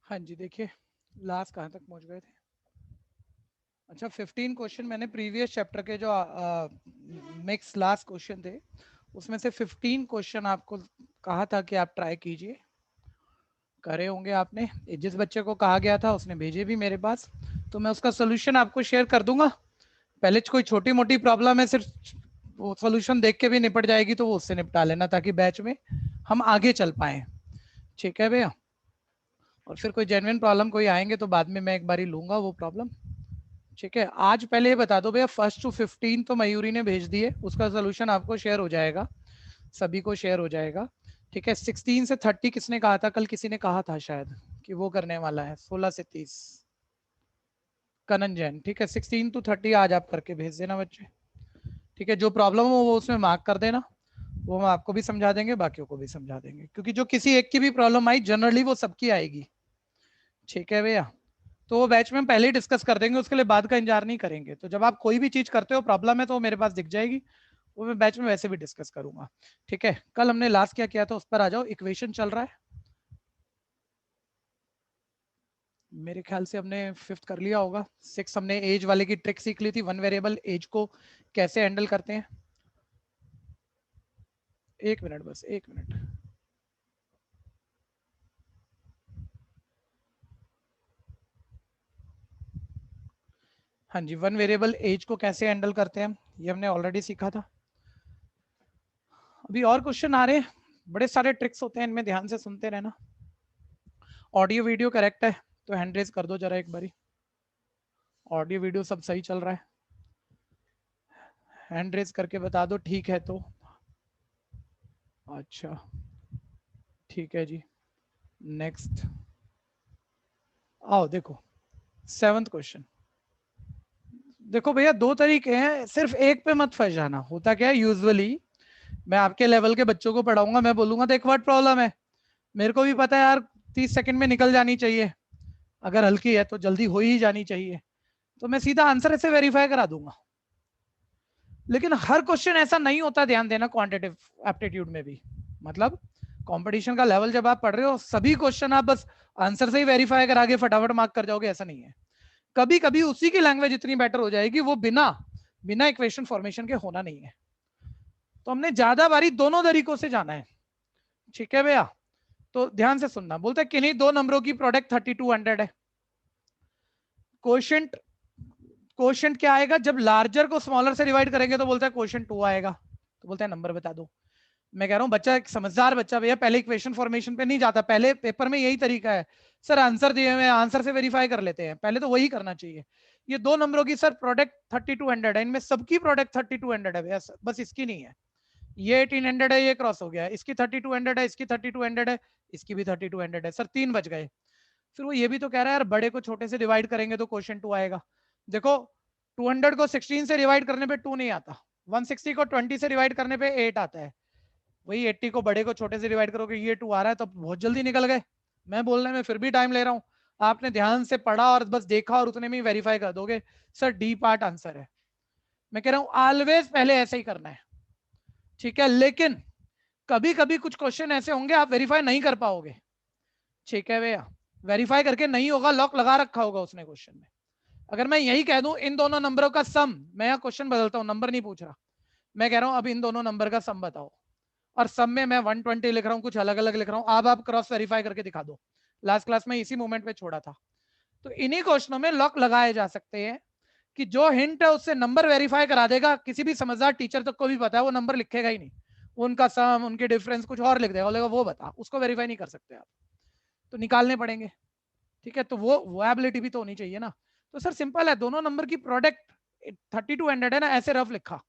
हाँ जी, देखिए लास्ट कहाँ तक पहुंच गए थे। अच्छा, 15 क्वेश्चन मैंने प्रीवियस चैप्टर के जो मिक्स लास्ट क्वेश्चन थे उसमें से 15 क्वेश्चन आपको कहा था कि आप ट्राई कीजिए। करे होंगे आपने, जिस बच्चे को कहा गया था उसने भेजे भी मेरे पास, तो मैं उसका सोल्यूशन आपको शेयर कर दूंगा। पहले कोई छोटी मोटी प्रॉब्लम है, सिर्फ वो सोल्यूशन देख के भी निपट जाएगी तो वो उससे निपटा लेना, ताकि बैच में हम आगे चल पाए। ठीक है भैया। और फिर कोई जेन्युइन प्रॉब्लम कोई आएंगे तो बाद में मैं एक बार ही लूंगा वो प्रॉब्लम। ठीक है, आज पहले ये बता दो भैया, 1 to 15 तो मयूरी ने भेज दिए, उसका सोल्यूशन आपको शेयर हो जाएगा, सभी को शेयर हो जाएगा। ठीक है, 16 से 30 किसने कहा था? कल किसी ने कहा था शायद कि वो करने वाला है। 16 से 30 कनन जैन। ठीक है, 16 to 30 आज आप करके भेज देना बच्चे। ठीक है, जो प्रॉब्लम हो वो उसमें मार्क कर देना, वो हम आपको भी समझा देंगे, बाकियों को भी समझा देंगे, क्योंकि जो किसी एक की भी प्रॉब्लम आई जनरली वो सबकी आएगी। ठीक है भैया, तो वो बैच में हम पहले ही डिस्कस कर देंगे, उसके लिए बाद का इंतजार नहीं करेंगे। तो जब आप कोई भी चीज करते हो प्रॉब्लम है तो वो मेरे पास दिख जाएगी, वो मैं बैच में वैसे भी डिस्कस करूंगा। ठीक है, कल हमने लास्ट क्या किया था उस पर आ जाओ। इक्वेशन चल रहा है, मेरे ख्याल से हमने 5th कर लिया होगा। 6 हमने एज वाले की ट्रिक सीख ली थी, वन वेरिएबल एज को कैसे हैंडल करते हैं। एक मिनट, बस एक मिनट। हाँ जी, वन वेरिएबल एज को कैसे हैंडल करते हैं ये हमने ऑलरेडी सीखा था। अभी और क्वेश्चन आ रहे हैं, बड़े सारे ट्रिक्स होते हैं इनमें, ध्यान से सुनते रहना। ऑडियो वीडियो करेक्ट है तो हैंड रेज कर दो जरा एक बारी। ऑडियो वीडियो सब सही चल रहा है, हैंड रेज करके बता दो ठीक है तो। अच्छा, ठीक है जी। नेक्स्ट आओ, देखो 7th क्वेश्चन। देखो भैया, दो तरीके हैं, सिर्फ एक पे मत फंस जाना। होता क्या है यूजुअली, मैं आपके लेवल के बच्चों को पढ़ाऊंगा, मैं बोलूंगा देख वर्ड प्रॉब्लम है, मेरे को भी पता है यार 30 सेकंड में निकल जानी चाहिए, अगर हल्की है तो जल्दी हो ही जानी चाहिए, तो मैं सीधा आंसर ऐसे वेरीफाई करा दूंगा। लेकिन हर क्वेश्चन ऐसा नहीं होता, ध्यान देना, क्वांटिटेटिव एप्टीट्यूड में भी। मतलब कंपटीशन का लेवल जब आप पढ़ रहे हो, सभी क्वेश्चन आप बस आंसर से ही वेरीफाई करा के फटाफट मार्क कर जाओगे, ऐसा नहीं है। कभी कभी उसी की लैंग्वेज इतनी बेटर हो जाएगी, वो बिना बिना इक्वेशन फॉर्मेशन के होना नहीं है। तो हमने ज्यादा बारी दोनों तरीकों से जाना है। ठीक है भैया, तो ध्यान से सुनना। बोलते हैं किन्हीं दो नंबरों की प्रोडक्ट 3200 है। क्वेश्चन क्वेश्चन क्या आएगा? जब लार्जर को स्मॉलर से डिवाइड करेंगे तो बोलता है क्वेश्चन 2 आएगा, तो बोलता है नंबर बता दो। मैं कह रहा हूं बच्चा एक समझदार बच्चा भैया पहले इक्वेशन फॉर्मेशन पे नहीं जाता, पहले पेपर में यही तरीका है, सर आंसर दिए हुए आंसर से वेरीफाई कर लेते हैं, पहले तो वही करना चाहिए। ये दो नंबरों की सर प्रोडक्ट 3200 है, इनमें सबकी प्रोडक्ट 3200 है भैया, बस इसकी नहीं है। ये 1800 है, ये क्रॉस हो गया, इसकी 3200 है, इसकी 3200 है, इसकी भी 3200 है, सर 3 बच गए। फिर वो ये भी तो कह रहा है यार बड़े को छोटे से डिवाइड करेंगे तो क्वेश्चन 2 आएगा। देखो 200 को 16 से डिवाइड करने पे 2 नहीं आता, 160 को 20 से डिवाइड करने पे 8 आता है, वही 80 को बड़े को छोटे से डिवाइड करोगे ये 2 आ रहा है, तो बहुत जल्दी निकल गए। मैं बोलने में फिर भी टाइम ले रहा हूँ, आपने ध्यान से पढ़ा और बस देखा और उतने में ही वेरीफाई कर दोगे, सर डी पार्ट आंसर है। मैं कह रहा हूँ ऑलवेज पहले ऐसे ही करना है। ठीक है, लेकिन कभी कभी कुछ क्वेश्चन ऐसे होंगे आप वेरीफाई नहीं कर पाओगे। ठीक है भैया, वेरीफाई करके नहीं होगा, लॉक लगा रखा होगा उसने क्वेश्चन में। अगर मैं यही कह दूं इन दोनों नंबरों का सम, मैं यहाँ क्वेश्चन बदलता हूँ, नंबर नहीं पूछ रहा, मैं कह रहा हूँ अब इन दोनों नंबर का सम बताओ, और सम में मैं 120 लिख रहा हूँ, कुछ अलग अलग लिख रहा हूँ, अब आप क्रॉस वेरीफाई करके दिखा दो। लास्ट क्लास में इसी मोमेंट पे छोड़ा था। तो इन्हीं क्वेश्चनों में लॉक लगाए जा सकते हैं कि जो हिंट है उससे नंबर वेरीफाई करा देगा, किसी भी समझदार टीचर तक को भी पता है वो नंबर लिखेगा ही नहीं, उनका सम उनके डिफरेंस कुछ और लिख देगा, बोलेगा वो बता, उसको वेरीफाई नहीं कर सकते आप, तो निकालने पड़ेंगे। ठीक है, तो वो एबिलिटी भी तो होनी चाहिए ना। तो सर सिंपल है, दोनों नंबर की प्रोडक्ट 3200 है ना, ऐसे रफ लिखा,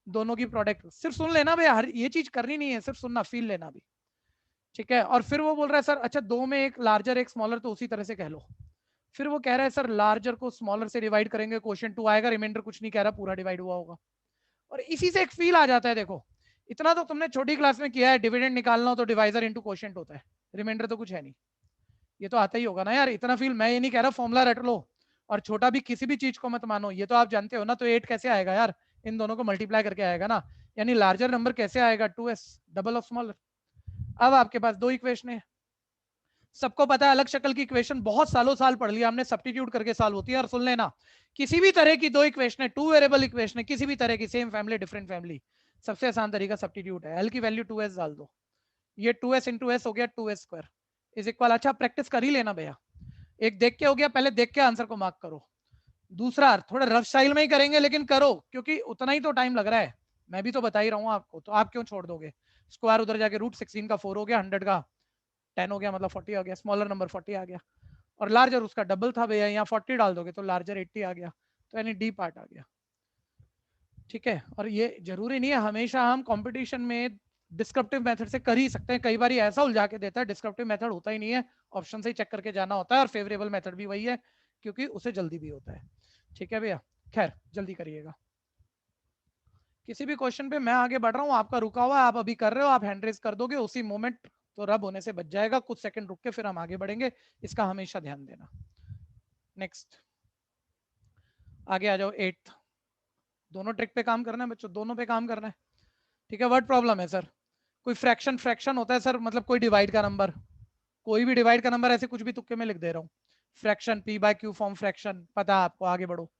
दोनों की प्रोडक्ट, सिर्फ सुन लेना भैया, हर ये चीज करनी नहीं है, सिर्फ सुनना, फील लेना भी। ठीक है, और फिर वो बोल रहा है सर अच्छा दो में एक लार्जर एक स्मॉलर, तो उसी तरह से कह लो। फिर वो कह रहा है सर लार्जर को स्मॉलर से डिवाइड करेंगे क्वेश्चन 2 आएगा, रिमाइंडर कुछ नहीं कह रहा, पूरा डिवाइड हुआ होगा। और इसी से एक फील आ जाता है। देखो इतना तो तुमने छोटी क्लास में किया है, डिविडेंड निकालना हो तो डिवाइजर इंटू क्वोशिएंट होता है, रिमाइंडर तो कुछ है नहीं, ये तो आता ही होगा ना यार, इतना फील। मैं ये नहीं कह रहा फॉर्मूला रट लो, और छोटा भी किसी भी चीज को मत मानो, ये तो आप जानते हो ना। तो 8 कैसे आएगा यार, इन दोनों को मल्टीप्लाई करके आएगा ना, यानी लार्जर नंबर कैसे आएगा 2s डबल ऑफ स्मॉलर। अब आपके पास दो इक्वेशन है, सबको पता है अलग शक्ल की इक्वेशन बहुत सालों साल पढ़ लिया हमने, सब्स्टिट्यूट करके सॉल्व होती है। और सुन लेना, किसी भी तरह की दो इक्वेशन है, टू वेरिएबल इक्वेशन है, किसी भी तरह की, सेम फैमिली डिफरेंट फैमिली, सबसे आसान तरीका सब्स्टिट्यूट है। एल की वैल्यू 2s डाल दो, ये 2s इंटू एस हो गया 2s स्क्वायर इज इक्वल। अच्छा प्रैक्टिस कर ही लेना भैया, एक देख के हो गया, पहले देख के आंसर को मार्क करो। दूसरा थोड़ा रफ स्टाइल में ही करेंगे लेकिन करो, क्योंकि उतना ही तो टाइम लग रहा है, मैं भी तो बता ही रहा हूँ आपको, तो आप क्यों छोड़ दोगे। स्क्वायर उधर जाके रूट 16 का 4 हो गया, 100 का 10 हो गया, मतलब 40 आ गया, स्मॉलर नंबर 40 आ गया, और लार्जर उसका डबल था भैया, यहाँ 40 डाल दोगे तो लार्जर 80 आ गया, तो यानी डी पार्ट आ गया। ठीक है, और ये जरूरी नहीं है हमेशा हम कंपटीशन में डिस्क्रिप्टिव मेथड से कर ही सकते हैं, कई बार ऐसा उलझा के देता है डिस्क्रिप्टिव मेथड होता ही नहीं है, ऑप्शन से ही चेक करके जाना होता है, और फेवरेबल मेथड भी वही है क्योंकि उसे जल्दी भी होता है। ठीक है भैया, खैर जल्दी करिएगा। किसी भी क्वेश्चन पे मैं आगे बढ़ रहा हूँ, आपका रुका हुआ है, आप अभी कर रहे हो, आप हैंड रेज कर दोगे उसी मोमेंट तो रब होने से बच जाएगा, कुछ सेकंड रुक के फिर हम आगे बढ़ेंगे, इसका हमेशा ध्यान देना। नेक्स्ट आगे आ जाओ, 8th। दोनों ट्रिक पे काम करना है बच्चों, दोनों पे काम करना है। ठीक है, वर्ड प्रॉब्लम है सर, कोई फ्रैक्शन फ्रैक्शन होता है सर, मतलब कोई डिवाइड का नंबर, कोई भी डिवाइड का नंबर, ऐसे कुछ भी तुक्के में लिख दे रहा हूँ, fraction P by Q form fraction, पता है आपको, आगे बढ़ो।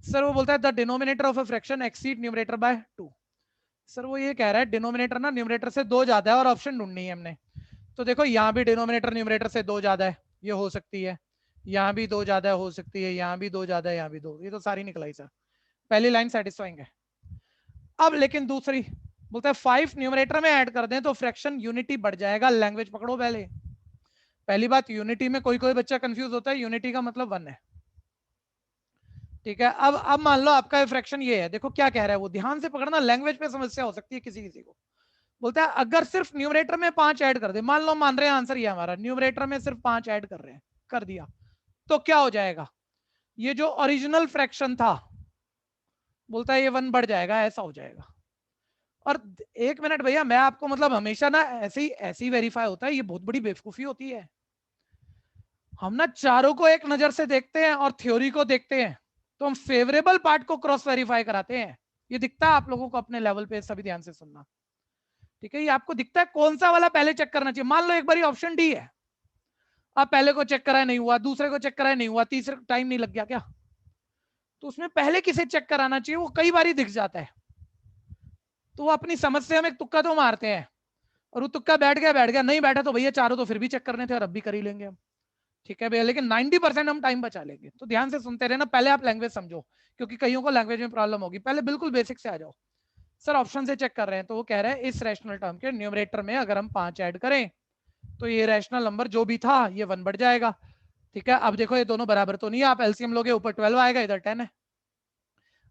सर वो बोलता है the denominator of a fraction exceed numerator by 2। Sir वो ये कह रहा है डिनोमिनेटर ना न्यूमरेटर से 2 ज्यादा है और ऑप्शन ढूंढनी है हमने। तो देखो यहाँ भी डिनोमिनेटर न्यूमरेटर से 2 ज्यादा है, ये हो सकती है, यहाँ भी 2 ज्यादा हो सकती है, यहाँ भी 2 ज्यादा है, यहाँ भी 2, ये तो सारी निकलाई सर, पहली लाइन सेटिस्फाइंग है। अब लेकिन दूसरी बोलता है 5 न्यूमरेटर में ऐड कर दें तो फ्रैक्शन यूनिटी बढ़ जाएगा, लैंग्वेज पकड़ो पहले। पहली बात, यूनिटी में कोई कोई बच्चा कंफ्यूज होता है, यूनिटी का मतलब 1 है। ठीक है, अब मान लो आपका फ्रैक्शन ये है, देखो क्या कह रहा है वो, ध्यान से पकड़ना, लैंग्वेज पे समस्या हो सकती है किसी किसी को। बोलता है अगर सिर्फ न्यूमरेटर में 5 ऐड कर दे, मान लो मान रहे हैं आंसर ये हमारा, न्यूमरेटर में सिर्फ 5 ऐड कर रहे हैं, कर दिया, तो क्या हो जाएगा, ये जो ओरिजिनल फ्रैक्शन था, बोलता है ये 1 बढ़ जाएगा, ऐसा हो जाएगा। और एक मिनट भैया, मैं आपको मतलब हमेशा ना ऐसे ही वेरीफाई होता है, ये बहुत बड़ी बेवकूफी होती है। हम ना चारों को एक नजर से देखते हैं और थ्योरी को देखते हैं, तो हम फेवरेबल पार्ट को क्रॉस वेरीफाई कराते हैं, ये दिखता है आप लोगों को अपने लेवल पे, सभी ध्यान से सुनना। ठीक है, ये आपको दिखता है कौन सा वाला पहले चेक करना चाहिए। मान लो एक बार ऑप्शन डी है, आप पहले को चेक कराया नहीं हुआ, दूसरे को चेक कराया नहीं हुआ, तीसरे टाइम नहीं लग गया क्या, तो उसमें पहले किसे चेक कराना चाहिए वो कई बार दिख जाता है, तो वो अपनी समझ से हम एक तुक्का तो मारते हैं, और वो तुक्का बैठ गया, नहीं बैठा तो भैया चारों तो फिर भी चेक करने थे और अब भी कर ही लेंगे हम। ठीक है भैया, लेकिन 90% हम टाइम बचा लेंगे, तो ध्यान से सुनते रहना, पहले आप लैंग्वेज समझो, क्योंकि कईयों को लैंग्वेज में प्रॉब्लम होगी, पहले बिल्कुल बेसिक से आ जाओ। सर ऑप्शन से चेक कर रहे हैं, तो वो कह रहे हैं इस रैशनल टर्म के न्यूमरेटर में अगर हम 5 ऐड करें तो ये रैशनल नंबर जो भी था ये 1 बढ़ जाएगा। ठीक है, अब देखो ये दोनों बराबर तो नहीं है, आप एलसीएम लोगे, ऊपर 12 आएगा, इधर 10 है।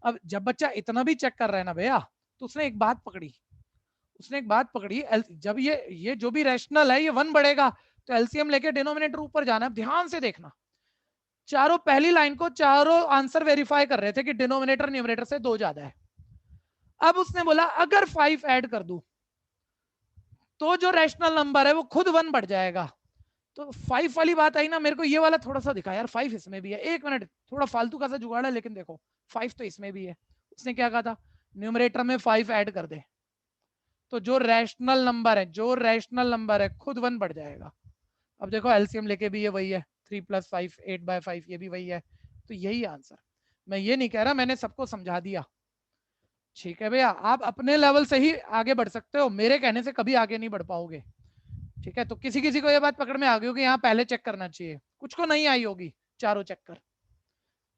अब जब बच्चा इतना भी चेक कर रहा है ना भैया, तो उसने एक बात पकड़ी, जब ये जो भी रैशनल है ये 1 बढ़ेगा, तो एलसीएम लेके डिनोमिनेटर ऊपर जाना है। ध्यान से देखना, चारों पहली लाइन को चारों आंसर वेरीफाई कर रहे थे कि डिनोमिनेटर न्यूमरेटर से 2 ज्यादा है। अब उसने बोला अगर 5 ऐड कर दूं तो जो रैशनल नंबर है वो खुद 1 बढ़ जाएगा। तो 5 वाली बात आई ना, मेरे को ये वाला थोड़ा सा दिखा यार, 5 इसमें भी है, एक मिनट, थोड़ा फालतू का सा जुगाड़ है, लेकिन देखो 5 तो इसमें भी है। उसने क्या कहा था, न्यूमरेटर में 5 ऐड कर दे तो जो रैशनल नंबर है खुद 1 बढ़ जाएगा। अब देखो एलसीएम लेके भी ये वही है, 3+5 8/5, ये भी वही है, तो यही आंसर। मैं ये नहीं कह रहा, मैंने सबको समझा दिया। ठीक है भैया, आप अपने लेवल से ही आगे बढ़ सकते हो, मेरे कहने से कभी आगे नहीं बढ़ पाओगे। ठीक है, तो किसी किसी को ये बात पकड़ में आ गई होगी, यहाँ पहले चेक करना चाहिए, कुछ को नहीं आई होगी, चारों चेक कर।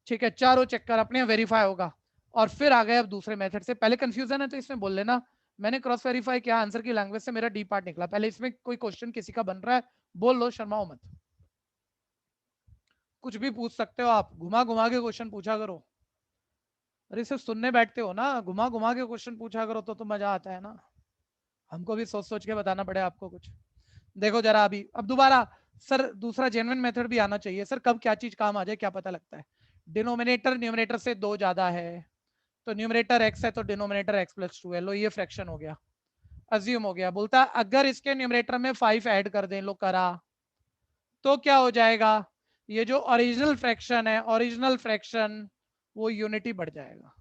ठीक है, चारों चेक कर अपने वेरीफाई होगा, और फिर आ गए अब दूसरे मेथड से। पहले कंफ्यूजन है तो इसमें बोल लेना मैंने क्रॉस वेरीफाई किया, आंसर की लैंग्वेज से मेरा डी पार्ट निकला। पहले इसमें कोई क्वेश्चन किसी का बन रहा है, बोल लो, शर्माओ मत, कुछ भी पूछ सकते हो आप, घुमा घुमा के क्वेश्चन पूछा करो। अरे सिर्फ सुनने बैठते हो ना, घुमा घुमा के क्वेश्चन पूछा करो तो मजा आता है ना, हमको भी सोच सोच के बताना पड़े आपको कुछ। देखो जरा अभी, अब दोबारा सर दूसरा जेन्युइन मेथड भी आना चाहिए सर, कब क्या चीज काम आ जाए क्या पता लगता है। डिनोमिनेटर न्यूमरेटर से 2 ज्यादा है, तो न्यूमरेटर x है तो डिनोमिनेटर x+2 है, लो ये फ्रैक्शन हो गया, अज्यूम हो गया। बोलता अगर इसके न्यूमरेटर में 5 ऐड कर दें, लो करा, तो क्या हो जाएगा, ये जो ओरिजिनल फ्रैक्शन है, ओरिजिनल फ्रैक्शन वो यूनिटी बढ़ जाएगा,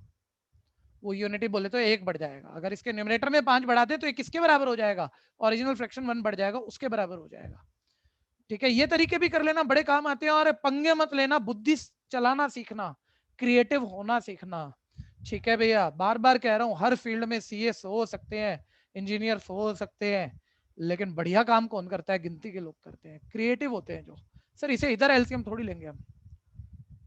वो यूनिटी बोले तो 1 बढ़ जाएगा। अगर इसके न्यूमरेटर में 5 बढ़ाते तो ये किसके बराबर हो जाएगा, ओरिजिनल फ्रैक्शन 1 बढ़ जाएगा, उसके बराबर हो जाएगा। ठीक है, ये तरीके भी कर लेना, बड़े काम आते हैं। और पंगे मत लेना, बुद्धि चलाना सीखना, क्रिएटिव होना सीखना। ठीक है भैया, बार बार कह रहा हूँ, हर फील्ड में सीएस हो सकते हैं, इंजीनियर हो सकते हैं, लेकिन बढ़िया काम कौन करता है? गिनती के लोग करते हैं, क्रिएटिव होते हैं जो। सर इसे इधर एलसीएम थोड़ी लेंगे हम।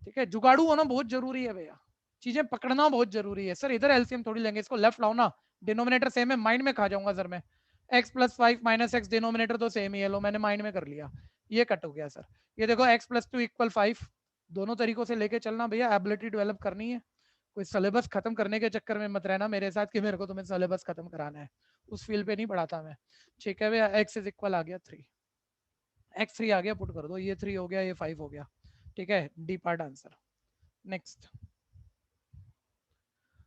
ठीक है, जुगाड़ू होना बहुत जरूरी है भैया, चीजें पकड़ना बहुत जरूरी है। सर इधर एलसीएम थोड़ी लेंगे, इसको लेफ्ट लाओ ना, डिनोमिनेटर सेम है, माइंड में खा जाऊंगा सर मैं। x plus 5 minus x, denominator तो सेम ही है, लो मैंने माइंड में कर लिया, ये कट हो गया सर। ये देखो x प्लस 2 इक्वल 5, दोनों तरीकों से लेके चलना भैया, एबिलिटी डेवलप करनी है। कोई सिलेबस खत्म करने के चक्कर में मत रहना मेरे साथ कि मेरे को तुम्हें सिलेबस खत्म कराना है, उस फील्ड पे नहीं पढ़ाता मैं। ठीक है भैया, x इज इक्वल आ गया 3, x3 आ गया, पुट कर दो, ये 3 हो गया, ये 5 हो गया। ठीक है, डी पार्ट आंसर। नेक्स्ट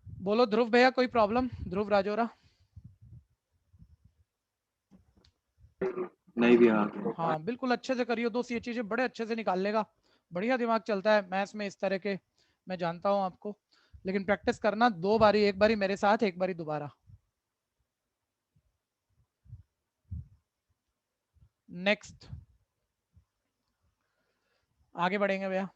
बोलो ध्रुव भैया, कोई प्रॉब्लम? ध्रुव राजोरा। नहीं भी। हाँ, हाँ बिल्कुल, अच्छे से करियो, दोस्त ये चीजें बड़े अच्छे से निकाल लेगा, बढ़िया दिमाग चलता है मैथ्स में इस तरह के, मैं जानता हूँ आपको। लेकिन प्रैक्टिस करना 2 बारी, एक बारी मेरे साथ, एक बारी दोबारा। नेक्स्ट आगे बढ़ेंगे भैया।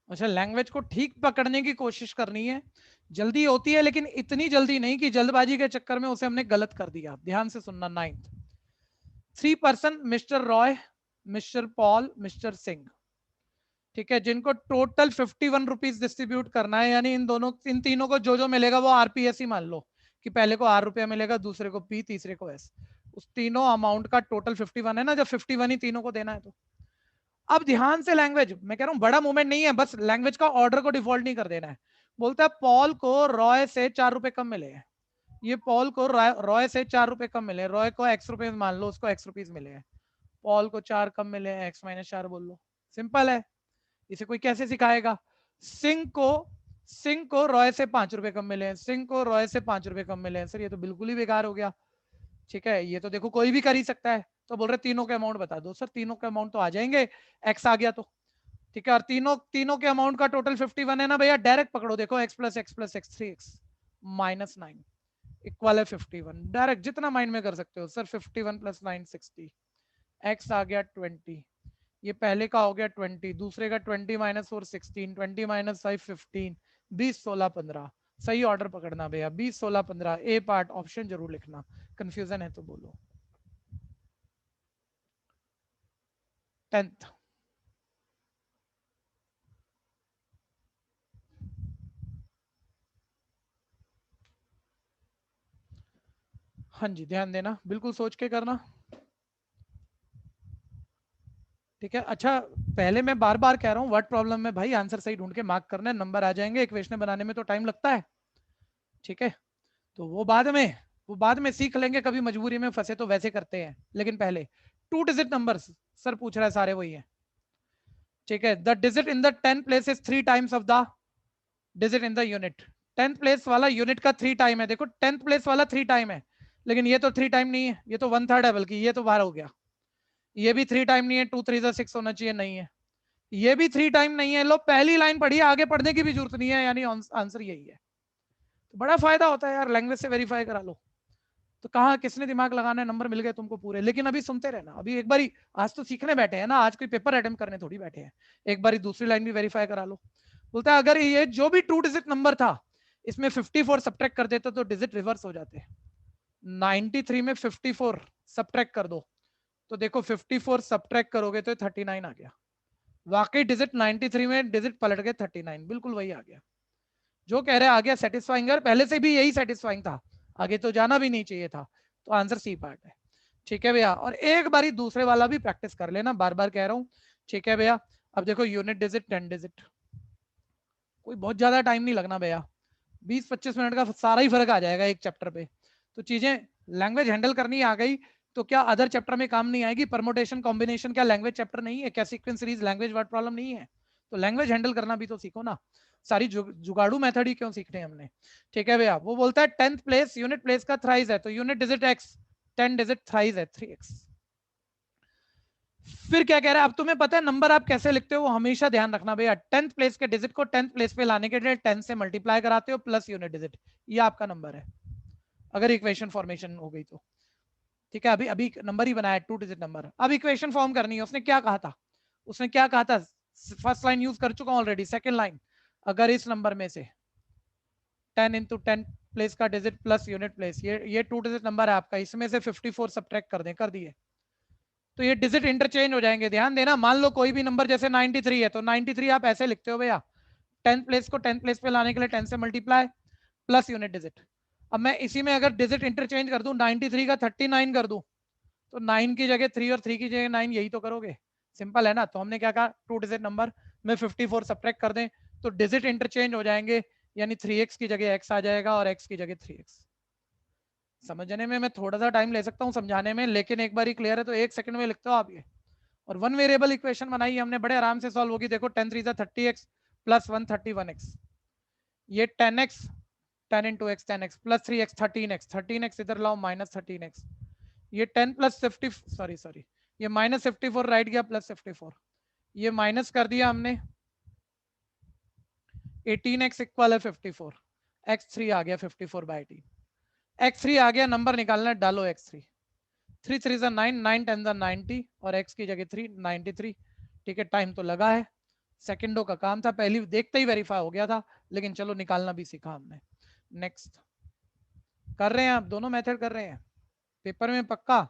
अच्छा, लैंग्वेज को ठीक पकड़ने की कोशिश करनी है, जल्दी होती है लेकिन इतनी जल्दी नहीं कि जल्दबाजी के चक्कर में उसे हमने गलत कर दिया। ध्यान से सुनना। 9th 3 person, mister Roy, mister Paul, mister Singh. ठीक है, जिनको टोटल 51 रुपीज डिस्ट्रीब्यूट करना है, यानी इन तीनों को जो जो मिलेगा वो आरपीएस ही मान लो, कि पहले को R रुपया मिलेगा, दूसरे को P, तीसरे को S। उस तीनों अमाउंट का टोटल 51 है ना, जब 51 ही तीनों को देना है तो। अब ध्यान से, लैंग्वेज मैं कह रहा हूं बड़ा मूवमेंट नहीं है, बस लैंग्वेज का ऑर्डर को डिफॉल्ट नहीं कर देना है। बोलता है पॉल को रॉय से 4 रुपए कम मिले हैं, ये पॉल को रॉय से 4 रुपए कम मिले, रॉय को x रुपए मान लो, उसको x रुपीज मिले हैं, पॉल को 4 कम मिले हैं, x माइनस 4 बोल लो, सिंपल है। इसे कोई कैसे सिखाएगा? सिंह को रॉय से 5 रुपए कम मिले हैं, सिंह को रॉय से 5 रुपए कम मिले हैं। सर ये तो बिल्कुल ही बेकार हो गया। ठीक है, ये तो देखो कोई भी कर ही सकता है, तो बोल रहे तीनों के अमाउंट बता दो। सर तीनों के अमाउंट तो आ जाएंगे, एक्स आ गया तो। ठीक है, और तीनों तीनों के अमाउंट का टोटल 51 है ना भैया, डायरेक्ट पकड़ो, देखो x plus x plus x 3x minus 9 equal है 51, डायरेक्ट जितना माइंड में कर सकते हो। सर 51 प्लस 9 60, x आ गया 20, ये पहले का हो गया 20, दूसरे का 20 माइनस 4 16, 20 माइनस 5 15, 20 16 15। सही ऑर्डर पकड़ना भैया, 20 16 15, ए पार्ट ऑप्शन जरूर लिखना, कंफ्यूजन है तो बोलो। 10th हाँ जी, ध्यान देना, बिल्कुल सोच के करना। ठीक है, अच्छा पहले मैं बार बार कह रहा हूँ, वर्ड प्रॉब्लम में भाई आंसर सही ढूंढ के मार्क करना है, नंबर आ जाएंगे। इक्वेशन बनाने में तो टाइम लगता है। ठीक है, तो वो बाद में सीख लेंगे, कभी मजबूरी में फंसे तो वैसे करते हैं, लेकिन पहले 2 डिजिट नंबर सर पूछ रहा है, सारे वही है। ठीक है, the digit in the 10 place is 3 times of the digit in the unit. 10th place वाला यूनिट का 3 टाइम है, देखो 10th प्लेस वाला 3 टाइम है, लेकिन ये तो 3 टाइम नहीं है, ये तो 1/3 है, बल्कि ये तो बाहर हो गया। ये भी 3 टाइम नहीं है, 2 3 6 होना चाहिए, नहीं है। ये भी 3 टाइम नहीं है। लो पहली लाइन पढ़ी, आगे पढ़ने की भी जरूरत नहीं है, यानी आंसर यही है। तो बड़ा फायदा होता है यार, लैंग्वेज से वेरीफाई करा लो। तो कहा किसने दिमाग लगाना है, नंबर मिल गए तुमको पूरे। लेकिन अभी सुनते रहना, अभी एक बारी, आज तो सीखने बैठे हैं ना, आज कोई पेपर अटेम्प्ट करने थोड़ी बैठे हैं, एक बारी दूसरी लाइन भी वेरीफाई करा लो। बोलता है अगर ये जो भी 2 डिजिट नंबर था, इसमें 54 सब्ट्रैक्ट कर देते तो डिजिट रिवर्स हो जाते। 93 में 54 सब्ट्रैक्ट कर दो, तो देखो 54 सब्ट्रैक्ट करोगे तो 39 आ गया। वाकई डिजिट 93 में डिजिट पलट गए, 39 बिल्कुल वही आ गया जो कह रहे आ गया। सेटिस्फाइंग, पहले से भी यही सेटिस्फाइंग था, आगे तो जाना भी नहीं चाहिए था। तो आंसर सी पार्ट है। ठीक है भैया, और एक बारी दूसरे वाला भी प्रैक्टिस कर लेना, बार बार कह रहा हूँ। ठीक है भैया, अब देखो यूनिट डिजिट 10 डिजिट, कोई बहुत ज्यादा टाइम नहीं लगना भैया, 20-25 मिनट का सारा ही फर्क आ जाएगा एक चैप्टर पे। तो चीजें लैंग्वेज हैंडल करनी आ गई तो क्या अदर चैप्टर में काम नहीं आएगी? परमोटेशन कॉम्बिनेशन क्या लैंग्वेज चैप्टर नहीं है? क्या sequence series language word problem नहीं है? तो लैंग्वेज हैंडल करना भी तो सीखो ना, सारी जुगाड़ू मेथड ही क्यों सीखने हमने। ठीक है भैया, वो बोलता है 10th प्लेस यूनिट प्लेस का थ्राइस है, तो unit digit x, 10 digit thrice है 3x। फिर क्या कह रहा है, अब तुम्हें पता है नंबर आप कैसे लिखते हो, वो हमेशा ध्यान रखना भैया। 10th प्लेस के डिजिट को 10th प्लेस पे लाने के लिए 10 से मल्टीप्लाई कराते हो प्लस यूनिट डिजिट, ये आपका नंबर है, अगर इक्वेशन फॉर्मेशन हो गई तो। ठीक है, अभी अभी नंबर ही बनाया 2 डिजिट नंबर। अब इक्वेशन फॉर्म करनी है। उसने क्या कहा था, उसने क्या कहा था, फर्स्ट लाइन यूज कर चुका हूं ऑलरेडी, सेकंड लाइन, अगर इस नंबर में से 10 इंटू 10 प्लेस का डिजिट प्लस यूनिट प्लेस, ये 2 डिजिट नंबर है आपका, इसमें से 54 सब्ट्रैक्ट कर दें, कर दिए, तो ये डिजिट इंटरचेंज हो जाएंगे। ध्यान देना, मान लो कोई भी नंबर जैसे 93 है, तो 93 आप ऐसे लिखते हो भैया, 10 प्लेस को 10 प्लेस पे लाने के लिए 10 से मल्टीप्लाई प्लस यूनिट डिजिट। अब मैं इसी में अगर डिजिट इंटरचेंज कर दूं, 93 का 39 कर दूं, तो 9 की जगह 3 और 3 की जगह 9, यही तो करोगे, सिंपल है ना। तो हमने क्या कहा, 2 डिजिट नंबर में 54 सब्ट्रैक्ट कर दें तो डिजिट इंटरचेंज हो जाएंगे, यानी 3x की जगह x आ जाएगा और x की जगह 3x। समझने में मैं थोड़ा सा टाइम ले सकता हूँ समझाने में, लेकिन एक बार ही क्लियर है तो 1 सेकंड में लिखते हो आप ये। और वन वेरिएबल इक्वेशन बनाई हमने, बड़े आराम से सॉल्व होगी। देखो 10 3 30x प्लस 1 31x, ये 10x 10 into x 10x plus 3x 13x 13x इधर लाओ माइनस 13x, ये 10 प्लस 50 सॉरी ये माइनस 54 राइट गया प्लस 54, ये माइनस कर दिया हमने, 18x इक्वल है 54, x3 आ गया 54 बाई 18, x3 आ गया, नंबर निकालना है, डालो x3, 3 3 9 9 10 90 और x की जगह 3 93। ठीक है, टाइम तो लगा है, सेकंडों का काम था, पहली देखते ही वेरीफाई हो गया था, लेकिन चलो निकालना भी सीखा हमने। नेक्स्ट कर रहे हैं आप, दोनों मेथड कर रहे हैं पेपर में पक्का,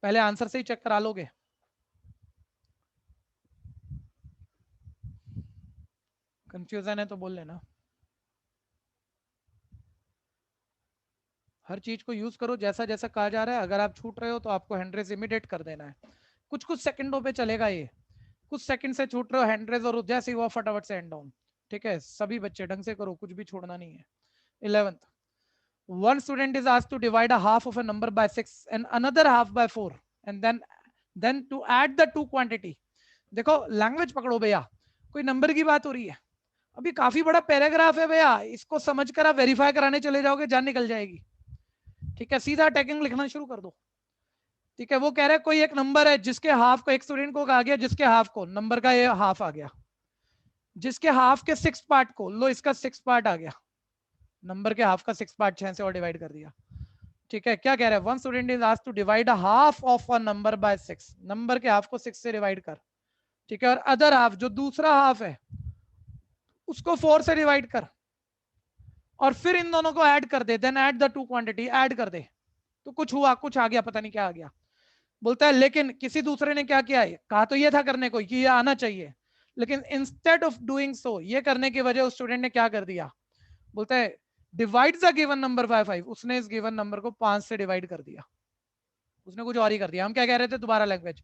पहले आंसर से ही चेक करा लोगे। कंफ्यूजन है तो बोल लेना, हर चीज को यूज करो जैसा जैसा कहा जा रहा है। अगर आप छूट रहे हो तो आपको हैंड रेज इमीडिएट कर देना है, कुछ कुछ सेकंडों पे चलेगा ये, कुछ सेकंड से छूट रहे हो हैंड रेज और जैसे ही वो फटाफट से एंड डाउन। ठीक है, सभी बच्चे ढंग से करो, कुछ भी छोड़ना नहीं है। 11th, one student is asked to divide a half of a number by 6 and another half by 4 and then to add the two quantity। देखो लैंग्वेज पकड़ो भैया, कोई नंबर की बात हो रही है, अभी काफी बड़ा पैराग्राफ है भैया, इसको समझकर आप वेरीफाई कराने चले जाओगे जान निकल जाएगी। ठीक है, सीधा टैगिंग लिखना शुरू कर दो। ठीक है, वो कह रहा है कोई एक नंबर है जिसके हाफ को, एक स्टूडेंट को कहा गया जिसके हाफ को, नंबर का ये हाफ आ गया, जिसके हाफ के 6 पार्ट को, लो इसका 6 पार्ट आ गया, नंबर के हाफ का 6 पार्ट 6 से और डिवाइड कर दिया। ठीक है, क्या कह रहा है, one student is asked to divide a half of a number by 6, number के हाफ को 6 से डिवाइड कर। ठीक है, और अदर हाफ जो दूसरा हाफ है उसको 4 से डिवाइड कर, और फिर इन दोनों को ऐड कर दे, then add the two quantity, add कर दे, तो कुछ हुआ, कुछ आ गया, पता नहीं क्या आ गया। बोलता है लेकिन किसी दूसरे ने क्या किया है, कहा तो ये था करने को कि ये आना चाहिए, लेकिन इंस्टेड ऑफ डूइंग सो, ये करने की वजह उस स्टूडेंट ने क्या कर दिया, बोलता है divide the given number by 5, उसने इस गिवन नंबर को 5 से डिवाइड कर दिया, उसने कुछ और ही कर दिया। हम क्या कह रहे थे, दोबारा लैंग्वेज,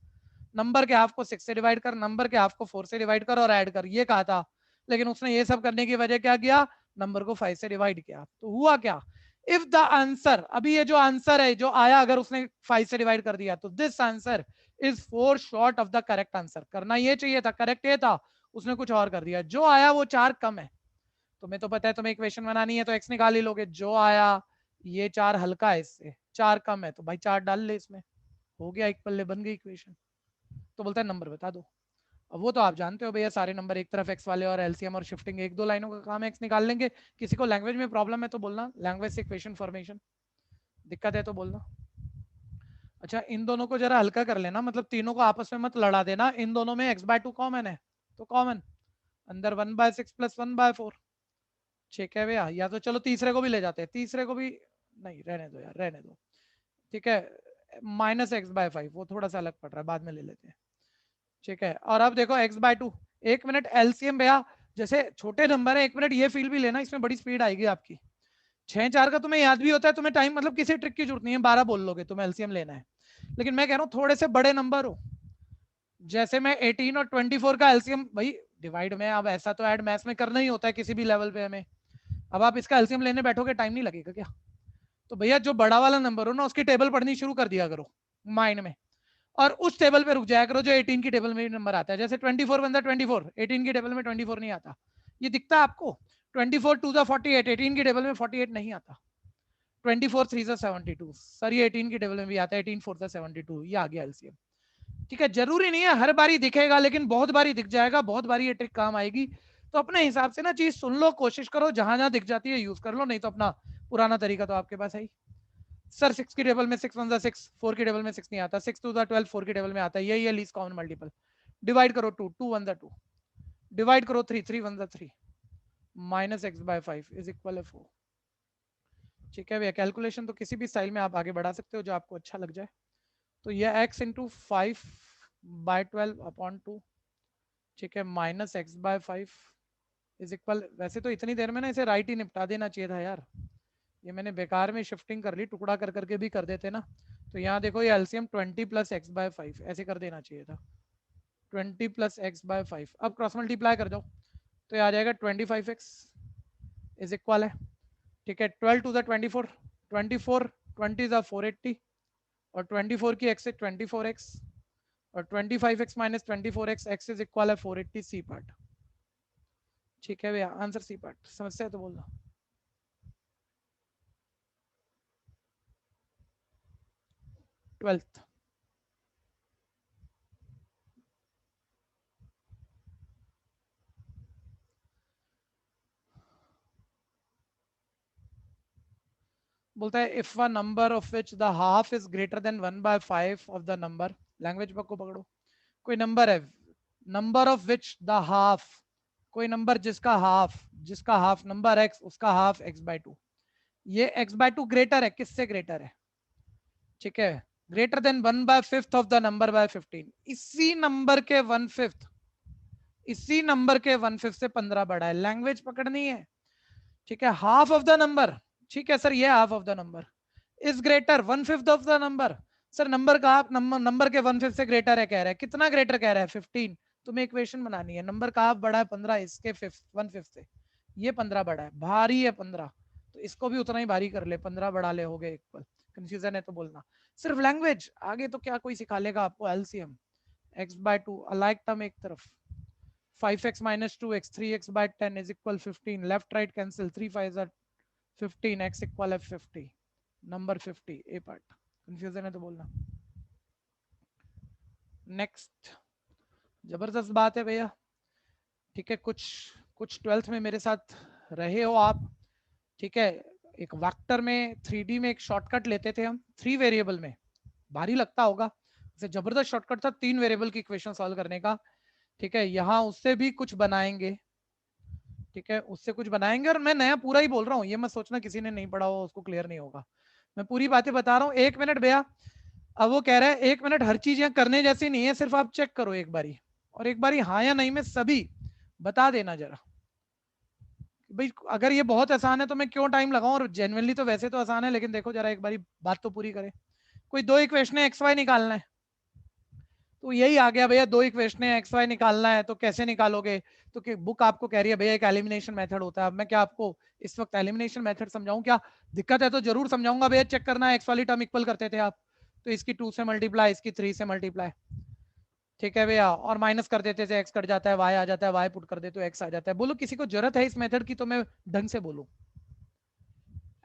नंबर के हाफ को 6 से डिवाइड कर, नंबर के हाफ को 4 से डिवाइड कर और ऐड कर, ये कहा था, लेकिन उसने ये सब करने की वजह क्या किया, नंबर को 5 से डिवाइड किया। तो हुआ क्या, इफ द आंसर, अभी ये जो आंसर है जो आया, अगर उसने 5 से डिवाइड कर दिया तो this answer is 4 short of the correct answer, करना ये चाहिए था, करेक्ट ये था, उसने कुछ और कर दिया, जो आया वो 4 कम है। तुम्हें तो पता है तुम्हें इक्वेशन बनानी है तो x निकाल ही लोगे, जो आया ये 4 हल्का है, इससे 4 कम है तो भाई 4 डाल ले इसमें, हो गया, एक पल्ले बन गई इक्वेशन। तो बोलता है नंबर बता दो। अब वो तो आप जानते हो भैया, सारे नंबर एक तरफ x वाले और एलसीएम और शिफ्टिंग, एक दो लाइनों का काम है, x निकाल लेंगे। किसी को लैंग्वेज में प्रॉब्लम है तो बोलना, लैंग्वेज से इक्वेशन फॉर्मेशन दिक्कत है तो बोलना। अच्छा, इन दोनों को जरा हल्का कर लेना, मतलब तीनों को आपस में मत लड़ा देना, इन दोनों में x/2 कॉमन है, तो कॉमन अंदर 1/6 प्लस 1/4। ठीक है भैया, या तो चलो तीसरे को भी ले जाते हैं, तीसरे को भी नहीं, रहने दो यार, रहने दो। ठीक है, -x/5, वो थोड़ा सा अलग पड़ रहा है, बाद में ले लेते हैं। ठीक है, और अब देखो x/2, 1 मिनट एलसीएम भैया, जैसे छोटे नंबर है 1 मिनट, ये फील भी लेना, इसमें बड़ी स्पीड आएगी आपकी। 6 4 का तुम्हें याद भी होता है, तुम्हें टाइम, मतलब किसी ट्रिक की जरूरत नहीं है, 12 बोल लोगे, तुम्हें एलसीएम लेना है। लेकिन मैं कह रहा हूँ थोड़े से बड़े नंबर हो, जैसे मैं 18 और 24 का एलसीएम, भाई डिवाइड में अब ऐसा तो ऐड मैथ्स में करना ही होता है किसी भी लेवल पे हमें, अब आप इसका एलसीएम लेने बैठोगे टाइम नहीं लगेगा क्या। तो भैया जो बड़ा वाला नंबर हो ना, उसकी टेबल पढ़नी शुरू कर दिया करो माइंड में, और उस टेबल पे रुक जाया करो जो 18 की टेबल में नंबर आता है। जैसे 24 बनता है 24, 18 की टेबल में 24 नहीं आता, ये दिखता है आपको, 24 2 48, 18 की टेबल में 48 नहीं आता, 24 3 72 सर, ये 18 की टेबल में भी आता है, 18 4 72, ये आ गया एलसीएम। ठीक है, जरूरी नहीं है हर बारी दिखेगा, लेकिन बहुत बारी दिख जाएगा, बहुत बारी ये ट्रिक काम आएगी। तो अपने हिसाब से ना चीज सुन लो, कोशिश करो, जहां जहां दिख जाती है यूज कर लो, नहीं तो अपना पुराना तरीका तो आपके पास है ही। सर 6 की टेबल में 6 वन जा 6, 4 की टेबल में 6 नहीं आता, 6 टू जा 12, 4 की टेबल में आता है, यही है लीस्ट कॉमन मल्टीपल। डिवाइड करो 2, 2 वन जा 2, डिवाइड करो 3, 3 वन जा 3, minus X by 5 is equal 4। ठीक है भैया, कैलकुलेशन तो किसी भी स्टाइल में आप आगे बढ़ा सकते हो जो आपको अच्छा लग जाए। तो ये x इंटू 5/12/2, ठीक है, minus X by 5 is equal, वैसे तो इतनी देर में ना इसे राइट ही निपटा देना चाहिए था यार, ये मैंने बेकार में शिफ्टिंग कर ली, टुकड़ा कर करके भी कर देते ना। तो यहाँ देखो ये एलसीएम 20 प्लस एक्स बाय 5 ऐसे कर देना चाहिए था, 20 प्लस एक्स बाय 5। अब क्रॉस मल्टीप्लाई कर जाओ तो ये आ जाएगा 25x इज इक्वल है, ठीक है, 12 टू द 24, 24 20 द 480, और 24 की x से 24x, और 25x minus 24x, x is equal है 480, सी पार्ट। ठीक है भैया, आंसर सी पार्ट। समस्या है तो बोलना। 12th बोलता है if a number of which the half is greater than 1/5 of the number, language को पकड़ो, कोई नंबर है, number of which the half, कोई नंबर जिसका हाफ नंबर x, उसका हाफ x/2, ये x/2 ग्रेटर है, किससे ग्रेटर है, ठीक है, greater than 1/5 of the number by 15, इसी नंबर के 1/5, इसी नंबर के 1/5 से 15 बड़ा है, लैंग्वेज पकड़नी है। ठीक है, हाफ ऑफ द नंबर, ठीक है सर, ये half of the number is greater 1/5 of the number, sir number का हाफ नंबर के 1/5 से ग्रेटर है, कह रहा है कितना ग्रेटर, कह रहा है 15। तुम्हें इक्वेशन बनानी है, नंबर का हाफ बड़ा है 15, इसके 1/5 से, ये 15 बड़ा है, भारी है 15, तो इसको भी उतना ही भारी कर ले, 15 बढ़ा ले, हो गए इक्वल। कंफ्यूजन है तो बोलना, सिर्फ लैंग्वेज, आगे तो क्या कोई सिखा लेगा आपको, एलसीएम x/2 अलाइक टर्म एक तरफ, 5x minus 2x, 3x by 10 is equal 15, left right cancel, 3 5s are 15, x equal है 50, number 50, a part। कंफ्यूजन है तो बोलना। नेक्स्ट, जबरदस्त बात है भैया, ठीक है, कुछ कुछ 12th में मेरे साथ रहे हो आप, ठीक है, एक वेक्टर में 3D में एक शॉर्टकट लेते थे हम 3 वेरिएबल में, भारी लगता होगा, जैसे जबरदस्त शॉर्टकट था 3 वेरिएबल की इक्वेशन सॉल्व करने का, ठीक है, यहाँ उससे भी कुछ बनाएंगे, ठीक है, उससे कुछ बनाएंगे, और मैं नया पूरा ही बोल रहा हूँ, ये मत सोचना किसी ने नहीं पढ़ा हो उसको क्लियर नहीं होगा, मैं पूरी बातें बता रहा हूँ। 1 मिनट भैया, अब वो कह रहा है 1 मिनट, हर चीज यहाँ करने जैसी नहीं है, सिर्फ आप चेक करो एक बारी, और एक बारी हाँ या नहीं में सभी बता देना जरा भाई, अगर ये बहुत आसान है तो मैं क्यों टाइम लगाऊं, और जेन्युइनली तो वैसे तो आसान है, लेकिन देखो जरा एक बारी बात तो पूरी करे। कोई 2 इक्वेशन है, एक्स वाई निकालना है, तो यही आ गया भैया, 2 इक्वेशन है, एक्स वाई निकालना है, तो कैसे निकालोगे, तो कि बुक आपको कह रही है भैया एक एलिमिनेशन मेथड होता है। अब मैं क्या आपको इस वक्त एलिमिनेशन मेथड समझाऊं क्या, दिक्कत है तो जरूर समझाऊंगा भैया, चेक करना एक्स वाली टर्म इक्वल करते थे आप, तो इसकी 2 से मल्टीप्लाई, इसकी 3 से मल्टीप्लाई, ठीक है भैया, और माइनस कर देते थे, एक्स कट जाता है, वाई आ जाता है, वाई पुट कर दे तो एक्स आ जाता है। बोलो किसी को जरूरत है इस मेथड की तो मैं ढंग से बोलूं,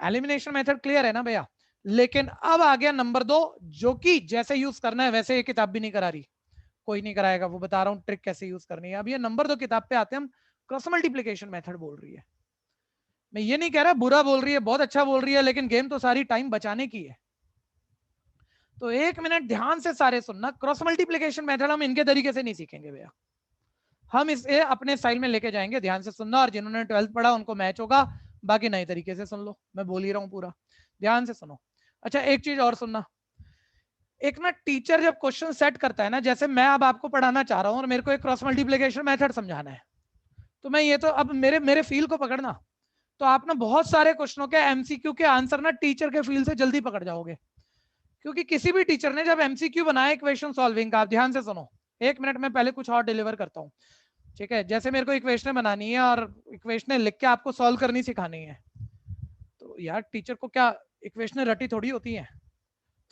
एलिमिनेशन मेथड क्लियर है ना भैया। लेकिन अब आ गया नंबर 2, जो कि जैसे यूज करना है वैसे ये किताब भी नहीं करा रही, कोई नहीं कराएगा, वो बता रहा हूँ ट्रिक कैसे यूज करनी है। अब ये नंबर 2 किताब पे आते हैं हम, क्रॉस मल्टीप्लीकेशन मेथड बोल रही है, मैं ये नहीं कह रहा बुरा बोल रही है, बहुत अच्छा बोल रही है, लेकिन गेम तो सारी टाइम बचाने की है। तो 1 मिनट ध्यान से सारे सुनना, क्रॉस मल्टीप्लीकेशन मेथड हम इनके तरीके से नहीं सीखेंगे भैया, हम इसे अपने स्टाइल में लेके जाएंगे, ध्यान से सुनना, और जिन्होंने 12th पढ़ा उनको मैच होगा, बाकी नए तरीके से सुन लो, मैं बोल ही रहा हूँ पूरा, ध्यान से सुनो। अच्छा एक चीज और सुनना, एक ना टीचर जब क्वेश्चन सेट करता है ना, जैसे मैं अब आपको पढ़ाना चाह रहा हूँ और मेरे को एक क्रॉस मल्टीप्लीकेशन मेथड समझाना है, तो मैं ये तो अब मेरे मेरे फील को पकड़ना, तो आप ना बहुत सारे क्वेश्चनों के एमसीक्यू के आंसर ना टीचर के फील से जल्दी पकड़ जाओगे, क्योंकि किसी भी टीचर ने जब एमसीक्यू बनाया इक्वेशन सॉल्विंग का, आप ध्यान से सुनो, 1 मिनट में पहले कुछ और डिलीवर करता हूँ, ठीक है, जैसे मेरे को इक्वेशन बनानी है और इक्वेशन लिख के आपको सॉल्व करनी सिखानी है, तो यार टीचर को क्या इक्वेशन रटी थोड़ी होती है,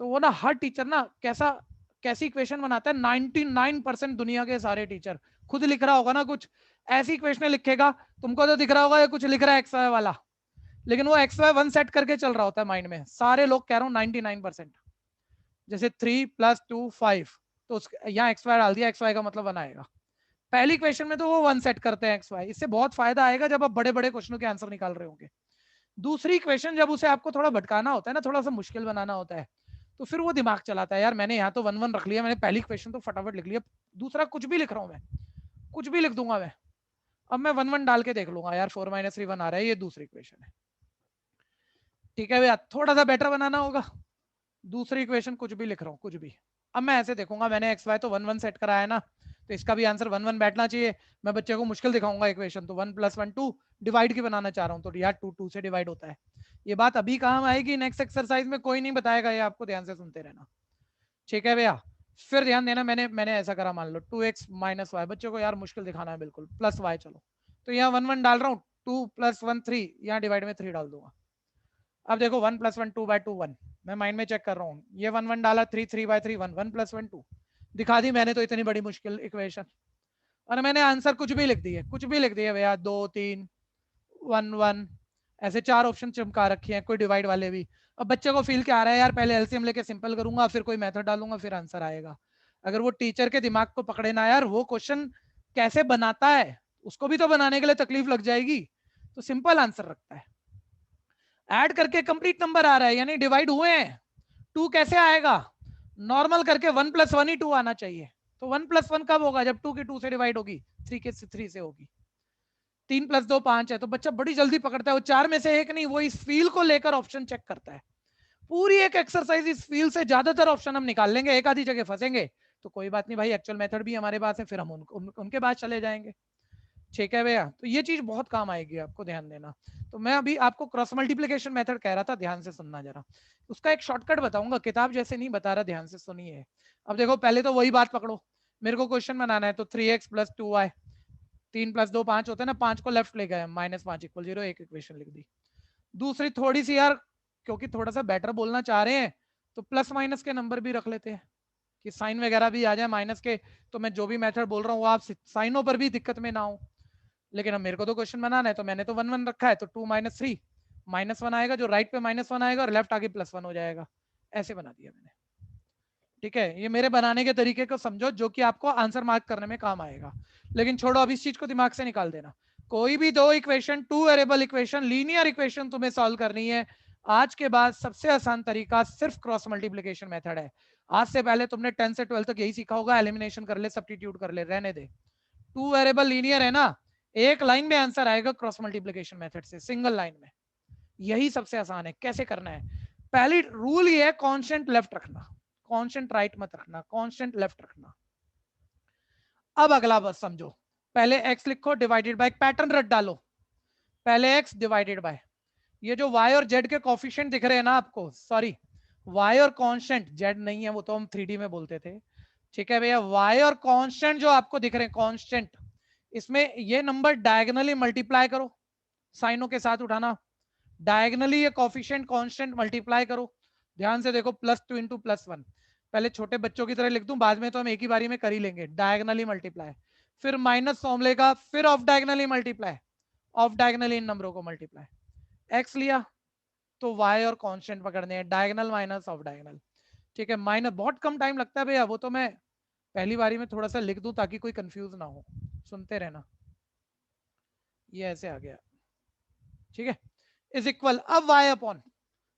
तो वो ना हर टीचर ना कैसी इक्वेशन बनाता है, 99% दुनिया के सारे टीचर, खुद लिख रहा होगा ना कुछ ऐसी इक्वेशन लिखेगा, तुमको तो दिख रहा होगा ये कुछ लिख रहा है एक्स वाई वाला, लेकिन वो एक्स वाई 1 सेट करके चल रहा होता है माइंड में, सारे लोग कह रहा हूँ 99%, जैसे 3 + 2 5, तो यहाँ एक्स वाई डाल दिया, एक्स वाई का मतलब 1 आएगा, पहली क्वेश्चन में तो वो 1 सेट करते हैं एक्स वाई, इससे बहुत फायदा आएगा जब आप बड़े बड़े क्वेश्चनों के आंसर निकाल रहे होंगे। दूसरी इक्वेशन जब उसे आपको थोड़ा भटकाना होता है ना, थोड़ा सा मुश्किल बनाना होता है, तो फिर वो दिमाग चलाता है, यार मैंने यहाँ तो 1 1 रख लिया, मैंने पहली इक्वेशन तो फटाफट लिख लिया, दूसरा कुछ भी लिख रहा हूँ मैं, कुछ भी लिख दूंगा मैं, अब मैं 1 1 डाल के देख लूंगा, यार 4 - 3 1 आ रहा है, ये दूसरी इक्वेशन है। ठीक है भैया, थोड़ा सा बेटर बनाना होगा, दूसरी इक्वेशन कुछ भी लिख रहा हूँ, कुछ भी। अब मैं ऐसे देखूंगा, मैंने एक्स वाई तो 1 1 सेट कराया ना, तो इसका भी आंसर 1 1 बैठना चाहिए। मैं बच्चे को मुश्किल दिखाऊंगा इक्वेशन, तो 1 + 1 2 डिवाइड की बनाना चाह रहा हूँ, तो यार 2 2 से डिवाइड होता है। ये बात अभी काम आएगी, नेक्स्ट एक्सरसाइज में कोई नहीं बताएगा, ये आपको ध्यान से सुनते रहना। ठीक है भैया, फिर ध्यान देना, मैंने ऐसा करा, मान लो 2x - y, बच्चे को यार मुश्किल दिखाना है बिल्कुल, प्लस y, चलो तो यहाँ 1 1 डाल रहा हूँ, 2 + 1 3, यहाँ डिवाइड में 3 डाल दूंगा। अब देखो 1 + 1 2/2 1, मैं माइंड में चेक कर रहा हूँ, ये 1 1 डाला, 3 3/3 1, 1 + 1 2, दिखा दी मैंने तो इतनी बड़ी मुश्किल इक्वेशन, और मैंने आंसर कुछ भी लिख दिए, कुछ भी लिख दिए भैया, 2 3 1 1, ऐसे 4 ऑप्शन चमका रखे हैं, कोई डिवाइड वाले भी। अब बच्चे को फील क्या आ रहा है, यार पहले एलसीएम लेके सिंपल करूंगा, फिर कोई मेथड डालूंगा, फिर आंसर आएगा। अगर वो टीचर के दिमाग को पकड़े ना यार, वो क्वेश्चन कैसे बनाता है, उसको भी तो बनाने के लिए तकलीफ लग जाएगी, तो सिंपल आंसर रखता है। ऐड करके कंप्लीट नंबर आ रहा है, यानी डिवाइड हुए हैं, 2 कैसे आएगा, नॉर्मल करके 1 + 1 ही 2 आना चाहिए। तो 1 + 1 कब होगा, जब 2 की 2 से डिवाइड होगी, 3 के 3 से होगी। 3 + 2 5 है, तो बच्चा बड़ी जल्दी पकड़ता है, वो 4 में से एक नहीं, वो इस फील को लेकर ऑप्शन चेक करता है। पूरी एक एक्सरसाइज इस फील से ज्यादातर ऑप्शन हम निकाल लेंगे, एक आधी जगह फंसेंगे तो कोई बात नहीं भाई, एक्चुअल मेथड भी हमारे पास है, फिर हम उनके पास चले जाएंगे। ठीक है भैया, तो ये चीज बहुत काम आएगी, आपको ध्यान देना। तो मैं अभी आपको क्रॉस मल्टीप्लिकेशन मेथड कह रहा था, ध्यान से सुनना जरा, उसका एक शॉर्टकट बताऊंगा, किताब जैसे नहीं बता रहा, ध्यान से सुनिए। अब देखो पहले तो वही बात पकड़ो, मेरे को क्वेश्चन बनाना है, तो 3x + 2y, 3 + 2 5 होते हैं ना, 5 को लेफ्ट ले गए, -5 = 0, एक इक्वेशन लिख दी। दूसरी थोड़ी सी यार, क्योंकि थोड़ा सा बेटर बोलना चाह रहे हैं, तो प्लस माइनस के नंबर भी रख लेते हैं, कि साइन वगैरह भी आ जाए माइनस के, तो मैं जो भी मेथड बोल रहा हूँ आप साइनों पर भी दिक्कत में ना हो। लेकिन अब मेरे को तो क्वेश्चन बनाना है, तो मैंने तो 1 1 रखा है, तो 2 - 3 -1 आएगा, जो राइट पे -1 आएगा और लेफ्ट आगे +1 हो जाएगा, ऐसे बना दिया मैंने। ठीक है, ये मेरे बनाने के तरीके को समझो, जो कि आपको आंसर मार्क करने में काम आएगा। लेकिन छोड़ो, अब इस चीज को दिमाग से निकाल देना, कोई भी दो equation, 2 variable equation, linear equation तुम्हें सॉल्व करनी है, आज के बाद सबसे आसान तरीका सिर्फ क्रॉस मल्टीप्लिकेशन मेथड है। आज से पहले तुमने 10 से 12 तक यही सीखा होगा, एलिमिनेशन कर ले, सब्स्टिट्यूट कर ले, रहने दे। 2 वेरिएबल लीनियर है ना, एक लाइन में आंसर आएगा क्रॉस मल्टीप्लिकेशन मेथड से, सिंगल लाइन में। यही सबसे आसान है। कैसे करना है, पहली रूल ये है, कांस्टेंट लेफ्ट रखना, कांस्टेंट राइट मत रखना, कांस्टेंट लेफ्ट रखना। अब अगला बस समझो, पहले x लिखो, डिवाइडेड बाय, पैटर्न रट डालो, पहले x डिवाइडेड बाय, ये जो y और z के कोफिशिएंट दिख रहे हैं ना आपको, सॉरी y और कांस्टेंट, z नहीं है, वो तो हम 3D में बोलते थे। ठीक है भैया, y और कांस्टेंट जो आपको दिख रहे हैं, कांस्टेंट, इसमें ये नंबर डायगोनली मल्टीप्लाई करो, साइनों के साथ उठाना, डायगोनली ये कोफिशिएंट कांस्टेंट मल्टीप्लाई करो। ध्यान से देखो, +2 × +1, पहले छोटे बच्चों की तरह लिख दूं, बाद में तो हम एक ही बारी में कर ही लेंगे, डायगोनली मल्टीप्लाई, फिर माइनस फॉर्मूले का, फिर off diagonally multiply, off diagonally इन नंबरों को मल्टीप्लाई, एक्स लिया तो वाई और कांस्टेंट पकड़ने हैं, डायगोनल माइनस ऑफ डायगोनल। ठीक है, माइनस बहुत कम टाइम लगता है भैया, वो तो मैं पहली बारी में थोड़ा सा लिख दूं ताकि कोई कंफ्यूज ना हो, सुनते रहना। ये ऐसे आ गया, ठीक है, इज इक्वल, अब वाई अपॉन,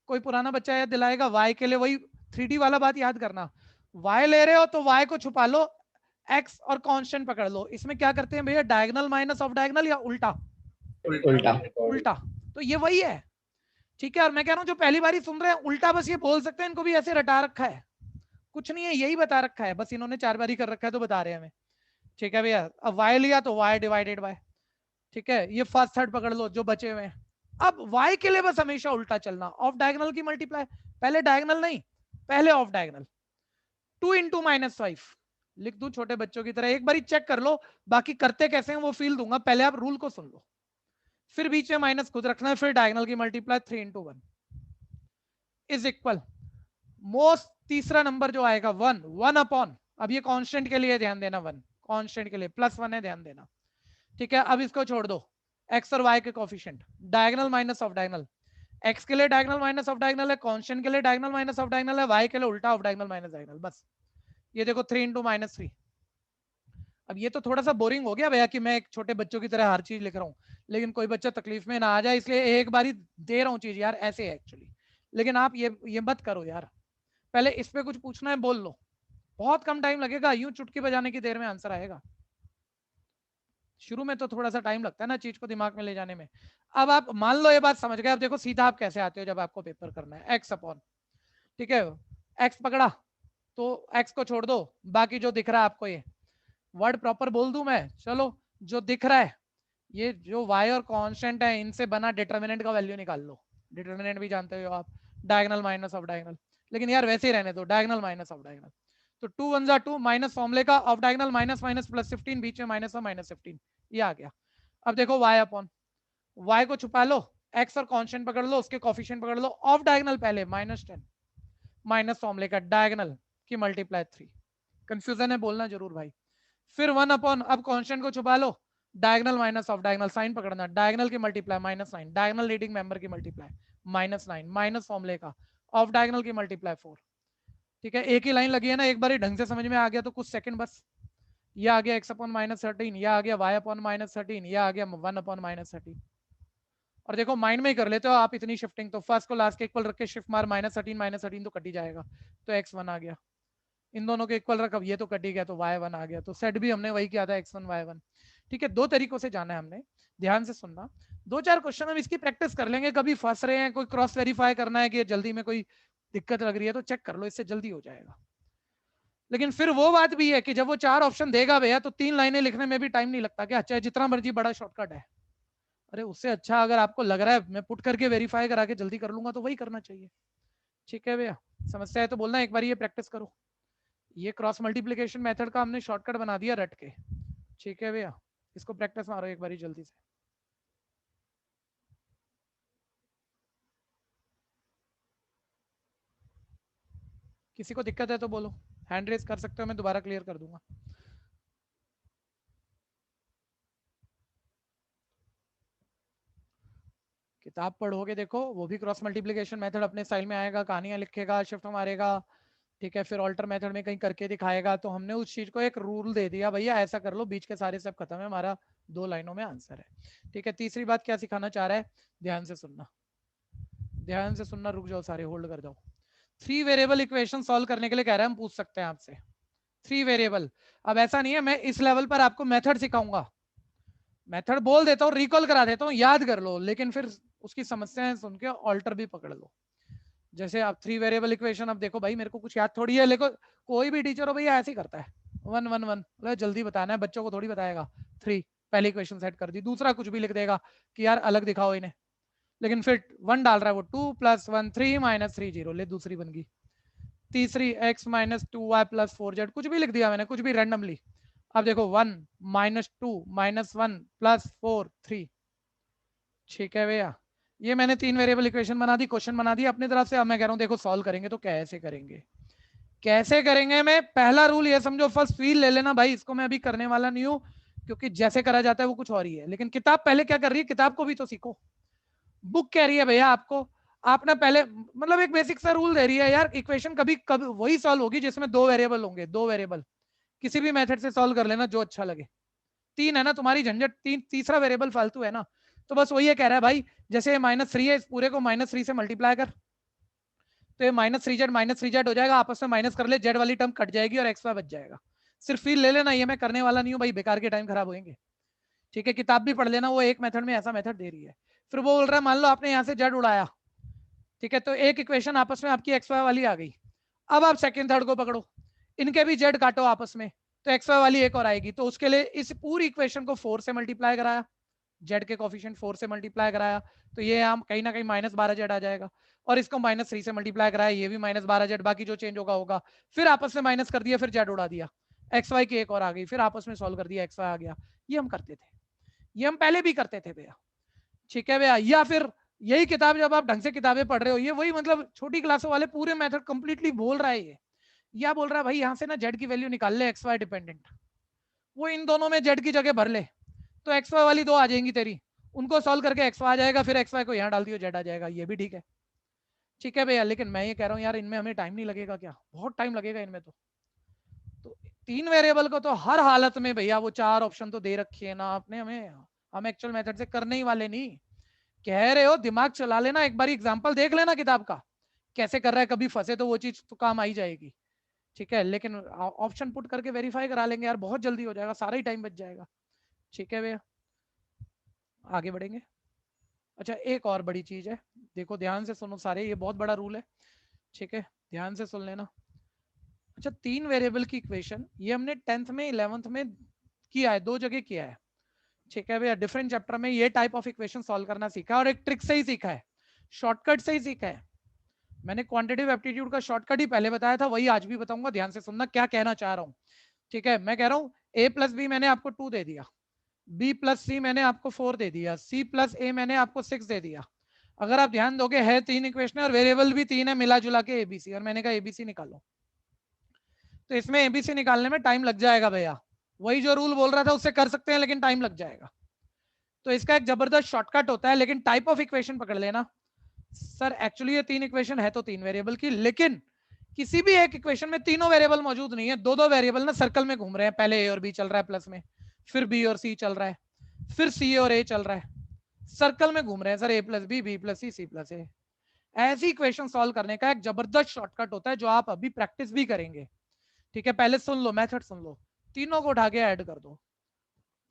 कोई पुराना बच्चा याद दिलाएगा, y के लिए वही 3D वाला बात याद करना, y ले रहे हो तो y को छुपा लो, x और कांस्टेंट पकड़ लो। इसमें क्या करते हैं भैया, डायगोनल माइनस ऑफ डायगोनल या उल्टा, उल्टा। उल्टा, तो ये वही है। ठीक है, और मैं कह रहा हूं जो पहली बार सुन रहे हैं उल्टा, बस ये बोल सकते हैं, इनको भी ऐसे रटा रखा है, कुछ नहीं है, यही बता रखा है, बस इन्होंने 4 बार कर रखा है तो बता रहे हैं हमें। ठीक है भैया, अब y लिया तो y डिवाइडेड बाय, ठीक है, ये फर्स्ट थर्ड पकड़ लो जो बचे हुए हैं। अब y के लिए बस हमेशा उल्टा चलना, ऑफ डायगोनल की मल्टीप्लाई, पहले डायगोनल नहीं, पहले ऑफ डायगोनल, 2 × -5 लिख दूं छोटे बच्चों की तरह, एक बार चेक कर लो, बाकी करते कैसे हैं वो फील दूंगा, पहले आप रूल को सुन लो, फिर बीच में माइनस खुद रखना है, फिर डायगोनल की मल्टीप्लाई, 3 × 1 इज इक्वल, मोस्ट तीसरा नंबर जो आएगा 1, 1 अपॉन, अब ये कांस्टेंट के लिए ध्यान देना, 1 कांस्टेंट के लिए, +1 है, ध्यान देना। ठीक है, अब इसको छोड़ दो, x और y के coefficient, diagonal minus off diagonal, x के लिए डायगोनल माइनस ऑफ डायगोनल है, कांस्टेंट के लिए डायगोनल माइनस ऑफ डायगोनल है, y के लिए उल्टा ऑफ डायगोनल माइनस डायगोनल, बस ये देखो 3 × -3। अब ये तो थोड़ा सा बोरिंग हो गया भैया कि मैं एक छोटे बच्चों की तरह हर चीज लिख रहा हूँ, लेकिन कोई बच्चा तकलीफ में ना आ जाए इसलिए एक बार ही दे रहा हूँ चीज यार, ऐसे है एक्चुअली। लेकिन आप ये मत करो यार, पहले इस पे कुछ पूछना है बोल लो, बहुत कम टाइम लगेगा, यूं चुटकी बजाने की देर में आंसर आएगा। शुरू में तो थोड़ा सा टाइम लगता है ना चीज को दिमाग में ले जाने में। अब आप मान लो ये बात समझ गए, अब देखो सीधा आप कैसे आते हो जब आपको पेपर करना है, एक्स अपॉन, ठीक है, एक्स पकड़ा तो एक्स को छोड़ दो, बाकी जो दिख रहा है आपको ये वर्ड प्रॉपर बोल दूं मैं, चलो जो दिख रहा है ये जो वाई और कांस्टेंट है इनसे बना डिटर्मिनेंट का वैल्यू निकाल लो। डिटर्मिनेंट भी जानते हो आप, डायगोनल माइनस ऑफ डायगोनल, लेकिन यार वैसे ही रहने दो, डायगोनल माइनस ऑफ डायगोनल। तो 2 1 2 माइनस फॉर्मूले का of diagonal minus minus plus 15, बीच में माइनस और माइनस 15, ये आ गया। अब देखो वाई अपॉन, वाई को छुपा लो, एक्स और कांस्टेंट पकड़ लो, उसके कोफिशिएंट पकड़ लो, ऑफ डायगोनल पहले -10 माइनस फॉर्मूले का डायगोनल की मल्टीप्लाई 3, कंफ्यूजन है बोलना जरूर भाई। फिर 1 अपॉन, अब कांस्टेंट को छुपा लो, diagonal minus off diagonal, sign पकड़ना, डायगोनल की मल्टीप्लाई -9, डायगोनल लीडिंग मेंबर की मल्टीप्लाई -9 माइनस फॉर्मूले का ऑफ डायगोनल की मल्टीप्लाई 4। ठीक है, एक ही लाइन लगी है ना, एक बार ही ढंग से समझ में आ गया तो कुछ सेकंड बस। ये आ गया x अपॉन -13, ये आ गया y अपॉन -13, ये आ गया 1 अपॉन -13। और देखो माइंड में ही कर लेते हो आप इतनी शिफ्टिंग, तो फर्स्ट को लास्ट के इक्वल रख के शिफ्ट मार, -13 तो कट ही जाएगा, तो x1 आ गया। इन दोनों के इक्वल रख, अब ये तो कट ही गया तो y1 आ गया, तो सेट भी हमने वही किया था x1 y1। ठीक है, दो तरीकों से जाना है हमने, ध्यान से सुनना। 2-4 क्वेश्चन हम इसकी प्रैक्टिस कर लेंगे, कभी फंस रहे हैं, कोई क्रॉस वेरीफाई करना है कि जल्दी में कोई दिक्कत लग रही है तो चेक कर लो, इससे जल्दी हो जाएगा। लेकिन फिर वो बात भी है कि जब वो 4 ऑप्शन देगा भैया तो 3 लाइनें लिखने में भी टाइम नहीं लगता क्या, चाहे जितना मर्जी बड़ा शॉर्टकट है। अरे उससे अच्छा अगर आपको लग रहा है मैं पुट करके वेरीफाई करा के जल्दी कर लूंगा तो वही करना चाहिए। ठीक है भैया, समस्या है तो बोलना, एक बार ये प्रैक्टिस करो। ये क्रॉस मल्टीप्लीकेशन मेथड का हमने शॉर्टकट बना दिया रट के। ठीक है भैया, इसको प्रैक्टिस मारो एक बार जल्दी से। किसी को दिक्कत है तो बोलो, हैंड रेज कर सकते हो, मैं दोबारा क्लियर कर दूंगा। किताब पढ़ोगे देखो, वो भी क्रॉस मल्टीप्लीकेशन मेथड अपने स्टाइल में आएगा, कहानियां लिखेगा, शिफ्ट मारेगा, ठीक है, फिर ऑल्टर मेथड में कहीं करके दिखाएगा। तो हमने उस चीज को एक रूल दे दिया, भैया ऐसा कर लो, बीच के सारे सब खत्म है, हमारा 2 लाइनों में आंसर है। ठीक है, तीसरी बात क्या सिखाना चाह रहा है, ध्यान से सुनना, ध्यान से सुनना, रुक जाओ सारे, होल्ड कर जाओ। 3 वेरिएबल इक्वेशन सॉल्व करने के लिए कह रहा है, हम पूछ सकते हैं आपसे 3 वेरिएबल। अब ऐसा नहीं है मैं इस लेवल पर आपको मेथड सिखाऊंगा, मेथड बोल देता हूँ, रिकॉल करा देता हूँ, याद कर लो, लेकिन फिर उसकी समस्याएं सुन के ऑल्टर भी पकड़ लो। जैसे आप 3 वेरिएबल इक्वेशन, अब देखो भाई मेरे को कुछ याद थोड़ी है, लेकिन कोई भी टीचर हो भैया ऐसे ही करता है, 1 1 1 मतलब जल्दी बताना है, बच्चों को थोड़ी बताएगा 3, पहली इक्वेशन सेट कर दी, दूसरा कुछ भी लिख देगा कि यार अलग दिखाओ इन्हें, लेकिन फिर 1 डाल रहा है वो, 2 + 1 3 -3 0, ले दूसरी बन गई, तीसरी x - 2y + 4z, कुछ भी लिख दिया मैंने, कुछ भी रैंडमली। अब देखो 1 -2 -1 + 4 3। ठीक है भैया, ये मैंने 3 वेरिएबल इक्वेशन बना दी, क्वेश्चन बना दिया अपनी तरफ से। अब मैं कह रहा हूँ देखो सॉल्व करेंगे तो कैसे करेंगे, कैसे करेंगे। मैं पहला रूल ये समझो, फर्स्ट फील ले लेना भाई, इसको मैं अभी करने वाला नहीं हूँ क्योंकि जैसे करा जाता है वो कुछ और ही है, लेकिन किताब पहले क्या कर रही है, किताब को भी तो सीखो। बुक कह रही है भैया आपको, आप ना पहले मतलब एक बेसिक सा रूल दे रही है यार, इक्वेशन कभी कभी वही सॉल्व होगी जिसमें 2 वेरिएबल होंगे, 2 वेरिएबल किसी भी मेथड से सॉल्व कर लेना जो अच्छा लगे। 3 है ना तुम्हारी झंझट, तीसरा वेरिएबल फालतू है ना, तो बस वही कह रहा है भाई, जैसे -3 है, इस पूरे को -3 से मल्टीप्लाई कर, तो ये -3z हो जाएगा, आपस में माइनस कर ले, जेड वाली टर्म कट जाएगी और एक्स वाई बच जाएगा। सिर्फ फील ले लेना, ये मैं करने वाला नहीं हूँ भाई, बेकार के टाइम खराब होंगे। ठीक है, किताब भी पढ़ लेना, वो एक मेथड में ऐसा मेथड दे रही है। फिर वो बोल रहा है मान लो आपने यहाँ से जेड उड़ाया, ठीक है, तो एक इक्वेशन आपस में आपकी एक्स वाई वाली आ गई। अब आप सेकंड थर्ड को पकड़ो, इनके भी जेड काटो आपस में, तो एक्स वाई वाली एक और आएगी, तो उसके लिए इस पूरी इक्वेशन को 4 से मल्टीप्लाई कराया, जेड के कोफिशिएंट 4 से मल्टीप्लाई कराया, तो ये हम कहीं ना कहीं -12z आ जाएगा, और इसको -3 से मल्टीप्लाई कराया, ये भी -12z, बाकी जो चेंज होगा होगा। फिर आपस में माइनस कर दिया, फिर जेड उड़ा दिया, एक्स वाई की एक और आ गई, फिर आपस में सॉल्व कर दिया, एक्स वाई आ गया। ये हम करते थे, ये हम पहले भी करते थे भैया। ठीक है भैया, या फिर यही किताब जब आप ढंग से किताबें पढ़ रहे हो, ये वही मतलब छोटी क्लासों वाले पूरे मेथड कंप्लीटली बोल रहा है ये, या बोल रहा है भाई यहाँ से ना जेड की वैल्यू निकाल ले, एक्स वाई डिपेंडेंट, वो इन दोनों में जेड की जगह भर ले, तो एक्स वाई वाली 2 आ जाएंगी तेरी, उनको सॉल्व करके एक्स वाई आ जाएगा, फिर एक्स वाई को यहाँ डाल दियो, जेड आ जाएगा, ये भी ठीक है। ठीक है भैया, लेकिन मैं ये कह रहा हूँ यार इनमें हमें टाइम नहीं लगेगा क्या, बहुत टाइम लगेगा इनमें तो 3 वेरिएबल को तो हर हालत में भैया वो 4 ऑप्शन तो दे रखी है ना आपने हमें, हम एक्चुअल मेथड से करने ही वाले नहीं। कह रहे हो दिमाग चला लेना, एक बार एग्जांपल देख लेना किताब का कैसे कर रहा है, कभी फंसे तो वो चीज तो काम आई जाएगी। ठीक है, लेकिन ऑप्शन पुट करके वेरीफाई करा लेंगे यार, बहुत जल्दी हो जाएगा, सारा ही टाइम बच जाएगा। ठीक है भैया, आगे बढ़ेंगे। अच्छा एक और बड़ी चीज है, देखो ध्यान से सुनो सारे, ये बहुत बड़ा रूल है। ठीक है, ध्यान से सुन लेना। अच्छा 3 वेरिएबल की इक्वेशन ये हमने 10th में 11th में किया है, 2 जगह किया है। ठीक है भैया, डिफरेंट चैप्टर में ये टाइप ऑफ इक्वेशन सॉल्व करना सीखा और एक ट्रिक से ही सीखा है, शॉर्टकट से ही सीखा है। मैंने क्वांटिटेटिव एप्टीट्यूड का शॉर्टकट ही पहले बताया था, वही आज भी बताऊंगा, ध्यान से सुनना क्या कहना चाह रहा हूँ। ठीक है, मैं कह रहा हूँ a प्लस बी मैंने आपको 2 दे दिया, b प्लस सी मैंने आपको 4 दे दिया, c प्लस a मैंने आपको 6 दे दिया। अगर आप ध्यान दोगे है 3 इक्वेशन और वेरिएबल भी 3 है, मिला जुला के एबीसी, और मैंने कहा एबीसी निकालो। तो इसमें एबीसी निकालने में टाइम लग जाएगा भैया, वही जो रूल बोल रहा था उससे कर सकते हैं लेकिन टाइम लग जाएगा। तो इसका एक जबरदस्त शॉर्टकट होता है, लेकिन टाइप ऑफ इक्वेशन पकड़ लेना। सर एक्चुअली ये 3 इक्वेशन है तो 3 वेरिएबल की, लेकिन किसी भी एक इक्वेशन में तीनों वेरिएबल मौजूद नहीं है, दो दो वेरिएबल ना सर्कल में घूम रहे हैं, पहले ए और बी चल रहा है प्लस में, फिर बी और सी चल रहा है, फिर सी और ए चल रहा है, सर्कल में घूम रहे हैं सर, ए प्लस बी, बी प्लस सी, सी प्लस ए। ऐसी इक्वेशन सॉल्व करने का एक जबरदस्त शॉर्टकट होता है जो आप अभी प्रैक्टिस भी करेंगे। ठीक है, पहले सुन लो, मेथड सुन लो, तीनों को उठा के ऐड कर दो।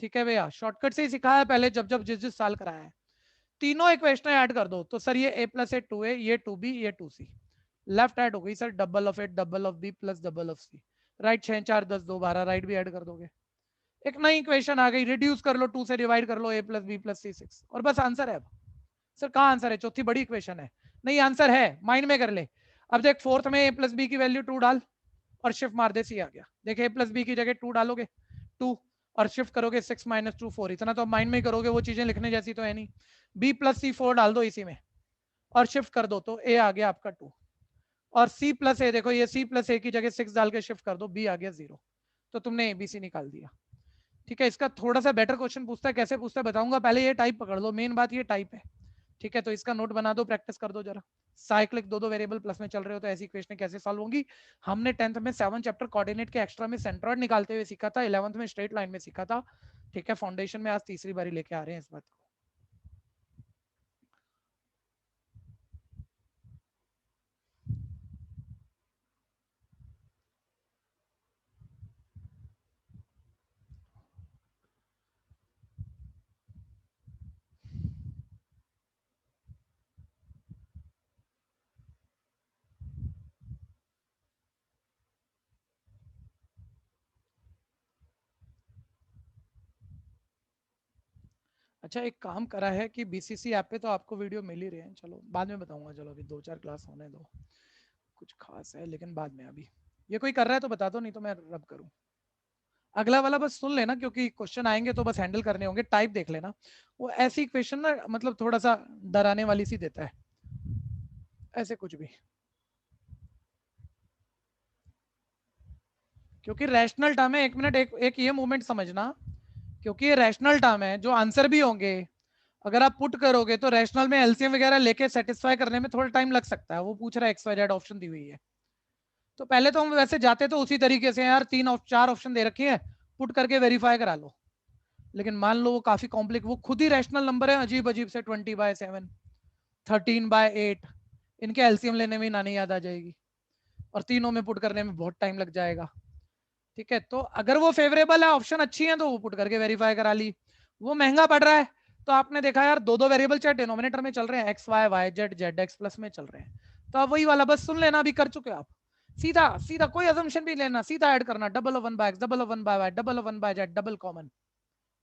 ठीक है भैया, शॉर्टकट से ही सिखाया पहले, जब जब जिस जिस साल कराया है। तीनों इक्वेशन ऐड कर दो, तो सर ये a प्लस ए 2a, ये 2b, ये 2c। लेफ्ट ऐड हो गई sir, double of A double of B plus double of C. Right 6 4 10 2 12, right भी ऐड कर दोगे, एक नई इक्वेशन आ गई, रिड्यूस कर लो, 2 से डिवाइड कर लो, a प्लस बी प्लस सी 6, और बस आंसर है। अब सर कहाँ आंसर है, चौथी बड़ी इक्वेशन है, नहीं आंसर है, माइंड में कर ले। अब देख फोर्थ में a प्लस बी की वैल्यू 2 डाल और शिफ्ट मार दे, सी आ गया। देख a प्लस बी की जगह 2 डालोगे 2, और शिफ्ट करोगे 6 माइनस 2 4, इतना तो माइंड में ही करोगे, वो चीजें लिखने जैसी तो है नहीं। b प्लस सी 4 डाल दो इसी में और शिफ्ट कर दो, तो a आ गया आपका 2, और c प्लस ए, देखो ये c प्लस ए की जगह 6 डाल के शिफ्ट कर दो, b आ गया 0। तो तुमने एबीसी निकाल दिया। ठीक है, इसका थोड़ा सा बेटर क्वेश्चन पूछता है, कैसे पूछता है बताऊंगा, पहले ये टाइप पकड़ लो, मेन बात ये टाइप है। ठीक है, तो इसका नोट बना दो, प्रैक्टिस कर दो जरा। साइक्लिक दो दो वेरिएबल प्लस में चल रहे हो तो ऐसी इक्वेशन कैसे सॉल्व होंगी। हमने 10th में 7 चैप्टर कोऑर्डिनेट के एक्स्ट्रा में सेंट्रॉइड निकालते हुए सीखा था, 11th में स्ट्रेट लाइन में सीखा था। ठीक है, फाउंडेशन में आज तीसरी बारी लेके आ रहे हैं इस बात को। अच्छा एक काम करा है कि बीसीसी ऐप पे तो आपको वीडियो मिल ही रहे हैं, चलो बाद में बताऊंगा, चलो अभी 2 4 क्लास होने दो, कुछ खास है लेकिन बाद में। अभी ये कोई कर रहा है तो बता दो, नहीं तो मैं रब करूं। अगला वाला बस सुन लेना, क्योंकि क्वेश्चन आएंगे तो बस हैंडल करने होंगे, टाइप देख लेना। वो ऐसी क्वेश्चन ना मतलब थोड़ा सा डराने वाली सी देता है, ऐसे कुछ भी, क्योंकि रैशनल टर्म है। एक मिनट, एक ये मूवमेंट समझना, क्योंकि ये रैशनल टर्म है, जो आंसर भी होंगे अगर आप पुट करोगे तो रैशनल में एलसीएम वगैरह लेके सेटिस्फाई करने में थोड़ा टाइम लग सकता है। वो पूछ रहा है एक्स वाई जेड ऑप्शन दी हुई है, तो पहले तो हम वैसे जाते तो उसी तरीके से यार, 4 ऑप्शन दे रखी है, पुट करके वेरीफाई करा लो। लेकिन मान लो वो काफी कॉम्प्लेक्स, वो खुद ही रैशनल नंबर है अजीब अजीब से, 20/7, 13/8, इनके एलसीएम लेने में ना नहीं याद आ जाएगी, और तीनों में पुट करने में बहुत टाइम लग जाएगा। ठीक है, तो अगर वो फेवरेबल है, ऑप्शन अच्छी है, तो वो पुट करके वेरीफाई करा ली। वो महंगा पड़ रहा है, तो आपने देखा यार दो दो वेरिएबल चाहे डिनोमिनेटर में चल रहे हैं, X Y Y Z Z X plus में चल रहे हैं, तो आप वही वाला बस सुन लेना, अभी कर चुके हो आप। सीधा सीधा कोई असम्पशन भी लेना, सीधा ऐड करना, double of 1/x, double of 1/y, double of 1/z, double common,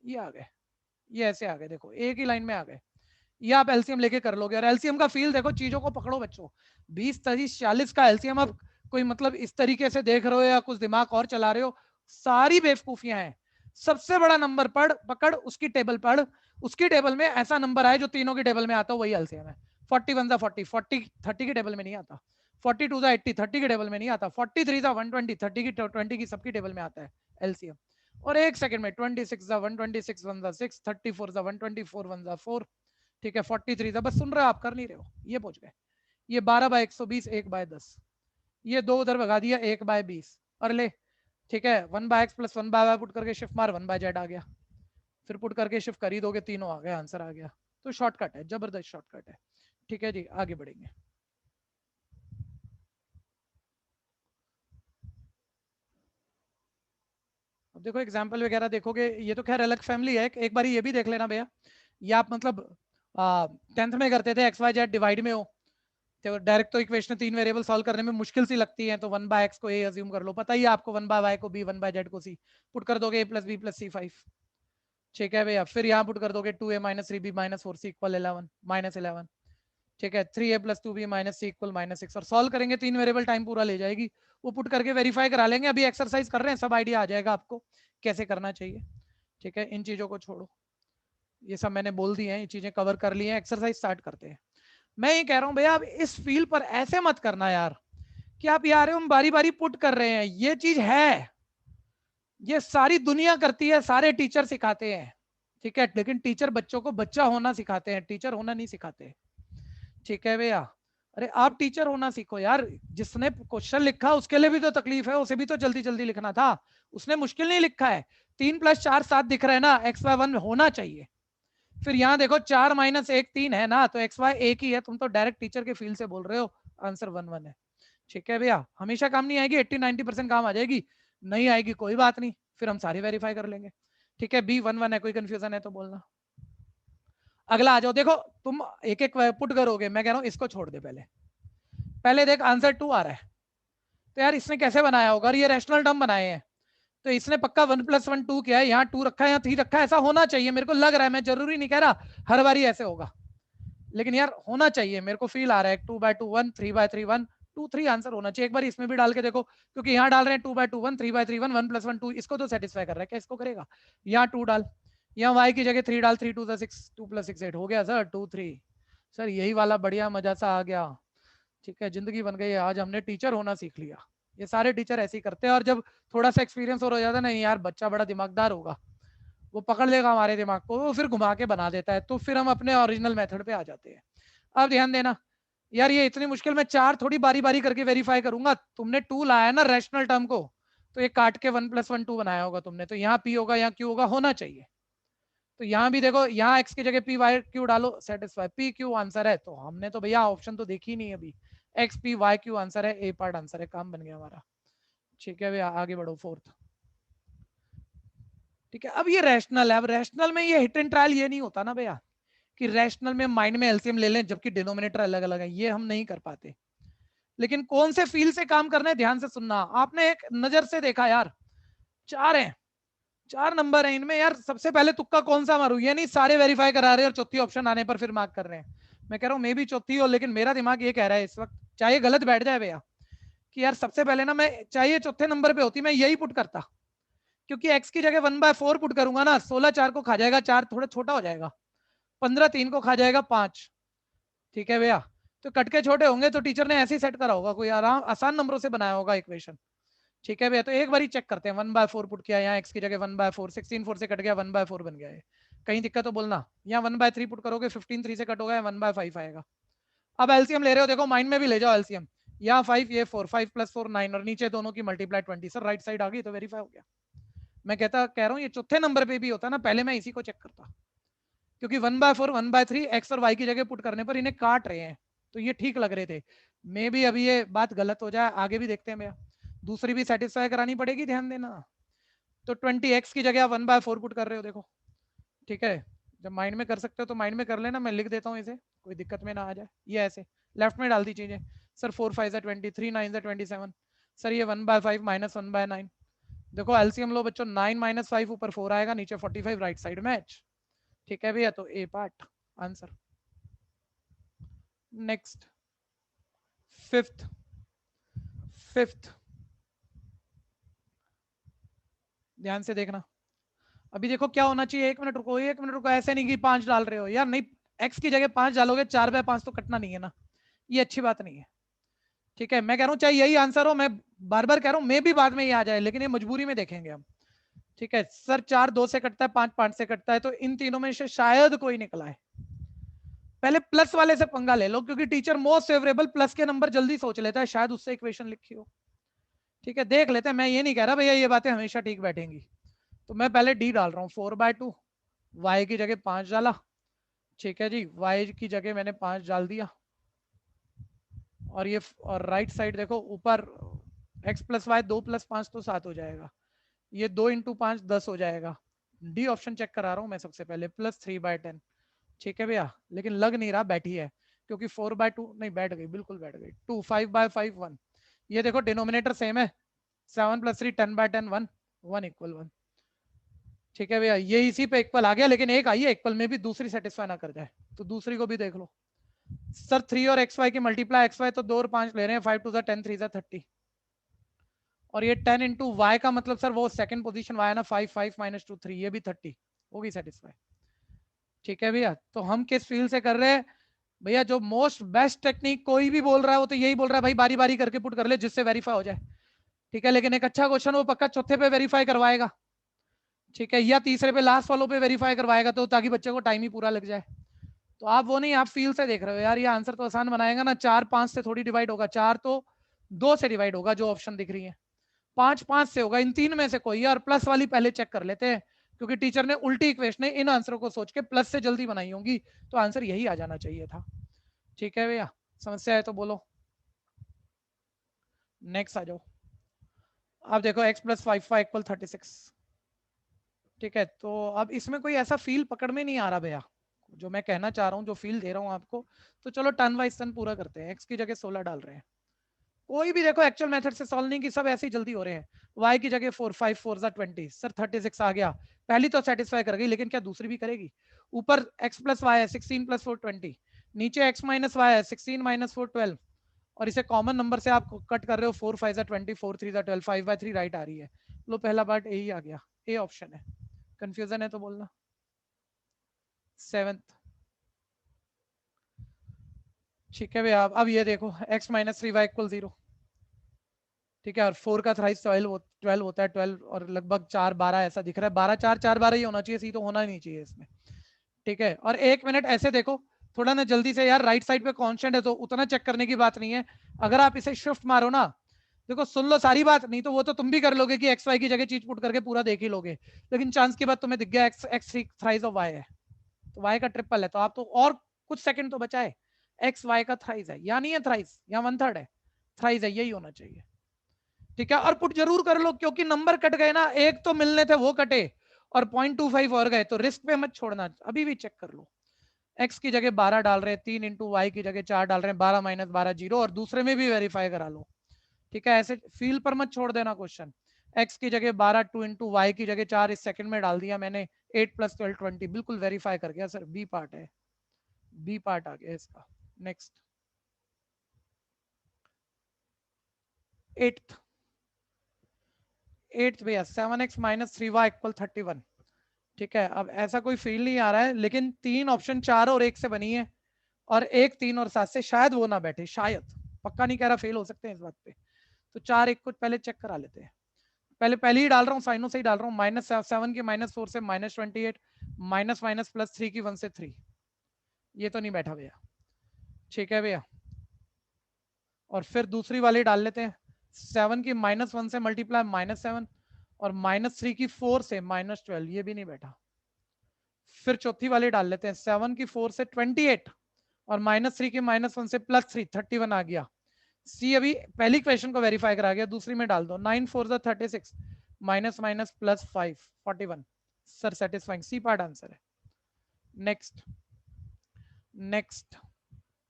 ये आ गए, ये ऐसे आ गए, देखो एक ही लाइन में आ गए। ये आप एलसीएम लेके कर लोगे, और एलसीएम का फील देखो, चीजों को पकड़ो बच्चों, 20 30 40 का एलसीएम आप कोई मतलब इस तरीके से देख रहे हो या कुछ दिमाग और चला रहे हो, सारी बेवकूफियां हैं। सबसे बड़ा नंबर पकड़, उसकी टेबल पढ़, उसकी टेबल में ऐसा नंबर आए जो तीनों की टेबल में आता हो, वही एलसीएम है। 41 40 30 की टेबल में नहीं आता, 42 80 30 की टेबल में नहीं आता, 43 120 30 की 20 की सबकी टेबल में आता है एलसीएम। और एक सेकंड में 26 126 1 6, 34 124 1 4, ठीक है 43 बस सुन रहे हो आप, कर नहीं रहे हो, ये पहुंच गए। ये 12/120, 1/10, ये 2 उधर भगा दिया, 1/20, और ले ठीक है, 1/x प्लस 1/y पुट करके शिफ्ट मार 1/z आ गया, फिर पुट करके शिफ्ट कर ही दोगे, तीनों आ गए, आंसर आ गया। तो शॉर्टकट है, जबरदस्त शॉर्टकट है। ठीक है जी, आगे बढ़ेंगे। अब देखो एग्जाम्पल वगैरह देखोगे, ये तो खैर अलग फैमिली है, एक बार ये भी देख लेना भैया। ये आप मतलब 10th में करते थे, एक्स वाई जेड डिवाइड में हो तो डायरेक्ट तो इक्वेशन 3 वेरिएबल सॉल्व करने में मुश्किल सी लगती है, तो 1/x को ए अज्यूम कर लो, पता ही है आपको 1/y को बी, 1/z को सी, पुट कर दोगे a + b + c5। ठीक है भैया, फिर यहाँ पुट कर दोगे 2a - 3b - 4c = 11 -11। ठीक है, 3a + 2b - c = -6, और सॉल्व करेंगे, 3 वेरिएबल, टाइम पूरा ले जाएगी। वो पुट करके वेरीफाई करा लेंगे, अभी एक्सरसाइज कर रहे हैं, सब आइडिया आ जाएगा आपको कैसे करना चाहिए। ठीक है, इन चीजों को छोड़ो, ये सब मैंने बोल दिए हैं, ये चीजें कवर कर ली हैं, एक्सरसाइज स्टार्ट करते हैं। मैं ये कह रहा हूँ भैया, अब इस फील्ड पर ऐसे मत करना यार कि आप यार हम बारी बारी पुट कर रहे हैं, ये चीज है, ये सारी दुनिया करती है, सारे टीचर सिखाते हैं। ठीक है, लेकिन टीचर बच्चों को बच्चा होना सिखाते हैं, टीचर होना नहीं सिखाते। ठीक है भैया, अरे आप टीचर होना सीखो यार, जिसने क्वेश्चन लिखा उसके लिए भी तो तकलीफ है, उसे भी तो जल्दी जल्दी लिखना था, उसने मुश्किल नहीं लिखा है। 3 + 4 7 दिख रहा है ना, x y 1 होना चाहिए। फिर यहाँ देखो 4 - 1 3 है ना, तो xy एक ही है, तुम तो डायरेक्ट टीचर के फील्ड से बोल रहे हो, आंसर 1 1 है। ठीक है भैया, हमेशा काम नहीं आएगी, 80-90% काम आ जाएगी, नहीं आएगी कोई बात नहीं, फिर हम सारी वेरीफाई कर लेंगे। ठीक है, b 1 1 है, कोई कंफ्यूजन है तो बोलना। अगला आ जाओ, देखो तुम एक एक पुट करोगे, मैं कह रहा हूँ इसको छोड़ दे, पहले पहले देख आंसर 2 आ रहा है, तो यार इसने कैसे बनाया होगा, ये रैशनल टर्म बनाए हैं, तो इसने पक्का 1 + 1 2 किया है, यहाँ 2 रखा है, यहाँ 3 रखा है, ऐसा होना चाहिए, मेरे को लग रहा है, मैं जरूरी नहीं कह रहा हर बारी ऐसे होगा, लेकिन यार होना चाहिए, मेरे को फील आ रहा है 2/2 1 3/3 1 2 3 आंसर होना चाहिए। एक बार इसमें भी डाल के देखो, क्योंकि यहाँ डाल रहे हैं 2/2 1 3/3 1 1 + 1 2, इसको तो सेटिस्फाई कर रहा है, क्या इसको करेगा। यहाँ 2 डाल, यहाँ y की जगह 3 डाल, 3 2 6 2 + 6 8 हो गया सर 2 3। सर यही वाला बढ़िया मजा सा आ गया। ठीक है, जिंदगी बन गई, आज हमने टीचर होना सीख लिया। ये सारे टीचर ऐसे ही करते हैं, और जब थोड़ा सा एक्सपीरियंस और हो जाता है ना, यार बच्चा बड़ा दिमागदार होगा, वो पकड़ लेगा हमारे दिमाग को, वो फिर घुमा के बना देता है, तो फिर हम अपने ओरिजिनल मेथड पे आ जाते हैं। अब ध्यान देना यार, ये इतनी मुश्किल में 4 थोड़ी बारी बारी करके वेरीफाई करूंगा, तुमने 2 लाया ना रैशनल टर्म को, तो ये काट के 1 + 1 2 बनाया होगा तुमने, तो यहाँ p होगा, यहाँ q होगा, होना चाहिए। तो यहाँ भी देखो, यहाँ x की जगह p y q डालो, सेटिस्फाई p q आंसर है, तो हमने तो भैया ऑप्शन तो देखी नहीं अभी, x p y q answer है, ए पार्ट आंसर है, काम बन गया हमारा। ठीक है भैया, आगे बढ़ो, 4th। ठीक है, अब ये रैशनल है, अब रैशनल में ये हिट एंड ट्रायल ये नहीं होता ना भैया, कि रैशनल में माइंड में एलसीएम ले लें जबकि डिनोमिनेटर अलग अलग है, ये हम नहीं कर पाते। लेकिन कौन से फील्ड से काम करना है, ध्यान से सुनना, आपने एक नजर से देखा यार, 4 हैं, 4 नंबर है इनमें, यार सबसे पहले तुक्का कौन सा मारू, ये नहीं सारे वेरीफाई करा रहे हैं और चौथी ऑप्शन आने पर फिर मार्क कर रहे हैं। मैं कह रहा हूँ मे भी चौथी हो, लेकिन मेरा दिमाग ये कह रहा है इस वक्त, चाहे गलत बैठ जाए भैया, कि यार सबसे पहले ना, मैं चाहिए चौथे नंबर पे होती, मैं यही पुट करता, क्योंकि एक्स की जगह 1/4 पुट करूंगा ना, 16 4 को खा जाएगा, 4 थोड़ा छोटा हो जाएगा, 15 3 को खा जाएगा 5। ठीक है भैया, तो कटके छोटे होंगे, तो टीचर ने ऐसे ही सेट करा होगा, कोई आराम आसान नंबरों से बनाया होगा इक्वेशन। ठीक है भैया, तो एक बार चेक करते हैं, 1/4 पुट किया, यहाँ एक्स की जगह 1/4, 16 4 से कट गया, 1/4 बन गया है, कहीं दिक्कत तो बोलना। यहाँ 1/3 पुट करोगे, 15 3 से कट होगा, 1/5 आएगा। अब एलसीएम ले रहे हो, देखो माइंड में भी ले जाओ एलसीएम, यहाँ 5 ये 4, 5 + 4 9, और नीचे दोनों की मल्टीप्लाई 20, सर राइट साइड आ गई तो वेरीफाई हो गया। मैं कह रहा हूँ ये चौथे नंबर पे भी होता ना, पहले मैं इसी को चेक करता, क्योंकि 1/4 1/3 एक्स और वाई की जगह पुट करने पर इन्हें काट रहे हैं, तो ये ठीक लग रहे थे। मे भी अभी ये बात गलत हो जाए, आगे भी देखते हैं भैया, दूसरी भी सेटिस्फाई करानी पड़ेगी, ध्यान देना। तो 20x की जगह 1/4 पुट कर रहे हो, देखो। ठीक है, जब माइंड में कर सकते हो तो माइंड में कर लेना, मैं लिख देता हूँ इसे, कोई दिक्कत में ना आ जाए, ये ऐसे लेफ्ट में डाल दी चीजें। सर 4 5 है 20, 3 9 है 27, सर ये 1/5 - 1/9। देखो एलसीएम लो बच्चों, 9 - 5 ऊपर 4 आएगा, नीचे 45 राइट साइड मैच। ठीक है भैया, तो A part answer. Next, fifth, fifth ध्यान से देखना। अभी देखो क्या होना चाहिए, 1 मिनट रुको, 1 मिनट रुको, ऐसे नहीं कि 5 डाल रहे हो यार, नहीं, एक्स की जगह 5 डालोगे, 4/5 तो कटना नहीं है ना, ये अच्छी बात नहीं है। ठीक है, मैं कह रहा हूँ चाहे यही आंसर हो, मैं बार बार कह रहा हूँ, मैं भी बाद में ये आ जाए, लेकिन ये मजबूरी में देखेंगे हम। ठीक है सर, 4 2 से कटता है, 5 5 से कटता है, तो इन तीनों में से शायद कोई निकला है। पहले प्लस वाले से पंगा ले लो, क्योंकि टीचर मोस्ट फेवरेबल प्लस के नंबर जल्दी सोच लेता है, शायद उससे इक्वेशन लिखी हो। ठीक है, देख लेते हैं, मैं ये नहीं कह रहा भैया ये बातें हमेशा ठीक बैठेंगी। तो मैं पहले डी डाल रहा हूँ 4/2, वाई की जगह 5 डाला, ठीक है जी, वाई की जगह मैंने 5 डाल दिया, और ये और राइट साइड देखो ऊपर x प्लस वाई 2 + 5 तो 7 हो जाएगा, ये 2 × 5 10 हो जाएगा। डी ऑप्शन चेक करा रहा हूँ मैं सबसे पहले, +3/10, ठीक है भैया, लेकिन लग नहीं रहा बैठी है, क्योंकि 4/2 नहीं बैठ गई, बिल्कुल बैठ गई। 2 5/5 1, ये देखो डिनोमिनेटर सेम है, 7 + 3 10/10 1 1 = 1, ठीक है भैया, ये इसी पे इक्वल आ गया, लेकिन एक आई है इक्वल में भी, दूसरी सेटिस्फाई ना कर जाए, तो दूसरी को भी देख लो। सर 3 और xy की मल्टीप्लाई, xy तो 2 और 5 ले रहे हैं, 5 × 2 = 10, 3 × 30, और ये 10 × y का मतलब सर वो सेकंड पोजीशन y है ना, 5 5 - 2 3, ये भी 30 होगी सेटिस्फाई, ठीक है भैया। तो हम किस फील्ड से कर रहे हैं भैया, जो मोस्ट बेस्ट टेक्निक कोई भी बोल रहा है वो तो यही बोल रहा है भाई, बारी बारी करके पुट कर ले जिससे वेरीफाई हो जाए, ठीक है, लेकिन एक अच्छा क्वेश्चन वो पक्का चौथे पे वेरीफाई करवाएगा, ठीक है, या तीसरे पे लास्ट वालों पे वेरीफाई करवाएगा, तो ताकि बच्चे को टाइम ही पूरा लग जाए। तो आप वो नहीं, आप फील से देख रहे हो यार, ये आंसर तो आसान बनाएगा ना, 4 5 से थोड़ी डिवाइड होगा, 4 तो 2 से डिवाइड होगा, जो ऑप्शन दिख रही है, 5 5 से होगा, इन तीन में से कोई है, और प्लस वाली पहले चेक कर लेते हैं, क्योंकि टीचर ने उल्टी इक्वेशन इन आंसरों को सोच के प्लस से जल्दी बनाई होंगी, तो आंसर यही आ जाना चाहिए था, ठीक है भैया। समस्या है तो बोलो, नेक्स्ट आ जाओ। अब देखो x + 5 y = 36, ठीक है, तो अब इसमें कोई ऐसा फील पकड़ में नहीं आ रहा भैया, जो मैं कहना चाह रहा हूँ, जो फील दे रहा हूँ आपको, तो चलो टर्न वाइज टर्न पूरा करते हैं, x की जगह 16 डाल रहे हैं, कोई भी देखो एक्चुअल मेथड से सॉल्व नहीं की, सब ऐसे ही जल्दी हो रहे हैं। y की जगह 4 5 4 = 20, सर 36 आ गया, पहली तो सेटिस्फाई कर गई, लेकिन क्या दूसरी भी करेगी? ऊपर x + y है 16 + 4 20, नीचे x - y है 16 - 4 12, और इसे कॉमन नंबर से आप कट कर रहे हो, 4 5 = 20, 4 3 = 12, 5/3 राइट आ रही है, लो पहला पार्ट यही आ गया, ए ऑप्शन है। कंफ्यूजन है तो बोलना। 7th, ठीक है भैया, अब ये देखो x - 3y = 0, ठीक है, और 4 का थ्राइस 12 होता है, 12 और लगभग 4 12 ऐसा दिख रहा है, 12 4 4 12 ही होना चाहिए, सी तो होना ही नहीं चाहिए इसमें, ठीक है। और 1 मिनट ऐसे देखो थोड़ा ना जल्दी से यार, राइट साइड पे कांस्टेंट है तो उतना चेक करने की बात नहीं है, अगर आप इसे शिफ्ट मारो ना, देखो सुन लो सारी बात, नहीं तो वो तो तुम भी कर लोगे कि एक्स वाई की जगह चीज पुट करके पूरा देख ही लोगे, लेकिन चांस की बात तुम्हें दिख गया एक्स थ्राइस ऑफ वाई है, तो वाई का ट्रिपल है, तो आप तो और कुछ सेकंड तो बचाए, एक्स वाई का थ्राइस है, या नहीं है थ्राइस, या 1/3 है, थ्राइस है, यही होना चाहिए, ठीक है। और पुट जरूर कर लो, क्योंकि नंबर कट गए ना, एक तो मिलने थे वो कटे, और 0.25 और गए, तो रिस्क पे मत छोड़ना, अभी भी चेक कर लो। x की जगह 12 डाल रहे हैं, 3 × y की जगह 4 डाल रहे हैं, 12 - 12 0, और दूसरे में भी वेरीफाई करा लो, ठीक है, ऐसे फील पर मत छोड़ देना क्वेश्चन। x की जगह 12, 2 × y की जगह 4 इस सेकंड में डाल दिया मैंने, 8 + 12 20, बिल्कुल वेरीफाई कर गया सर, बी पार्ट है, बी पार्ट आ गया इसका। नेक्स्ट 8th, 8th भैया 7x - 3y = 31, ठीक है। अब ऐसा कोई फील नहीं आ रहा है, लेकिन तीन ऑप्शन 4 और 1 से बनी है, और एक 3 और 7 से, शायद वो ना बैठे, शायद, पक्का नहीं कह रहा, फेल हो सकते हैं इस बात पे, तो 4 1 को पहले चेक करा लेते हैं, पहले ही डाल रहा हूँ, साइनों से ही डाल रहा हूँ, -7 की -4 से -28, माइनस माइनस +3 की 1 से 3, ये तो नहीं बैठा भैया, ठीक है भैया। और फिर दूसरी वाली डाल लेते हैं, 7 की -1 से मल्टीप्लाई -7, और -3 की 4 से -12, ये भी नहीं बैठा। फिर चौथी वाली डाल लेते हैं, 7 की 4 से 28, और -3 की -1 से +3 31 आ गया। सी अभी पहली क्वेश्चन को वेरीफाई करा गया, दूसरी में डाल दो, 9 4 36, minus minus +5 41, sir satisfying, C part answer है। नेक्स्ट, नेक्स्ट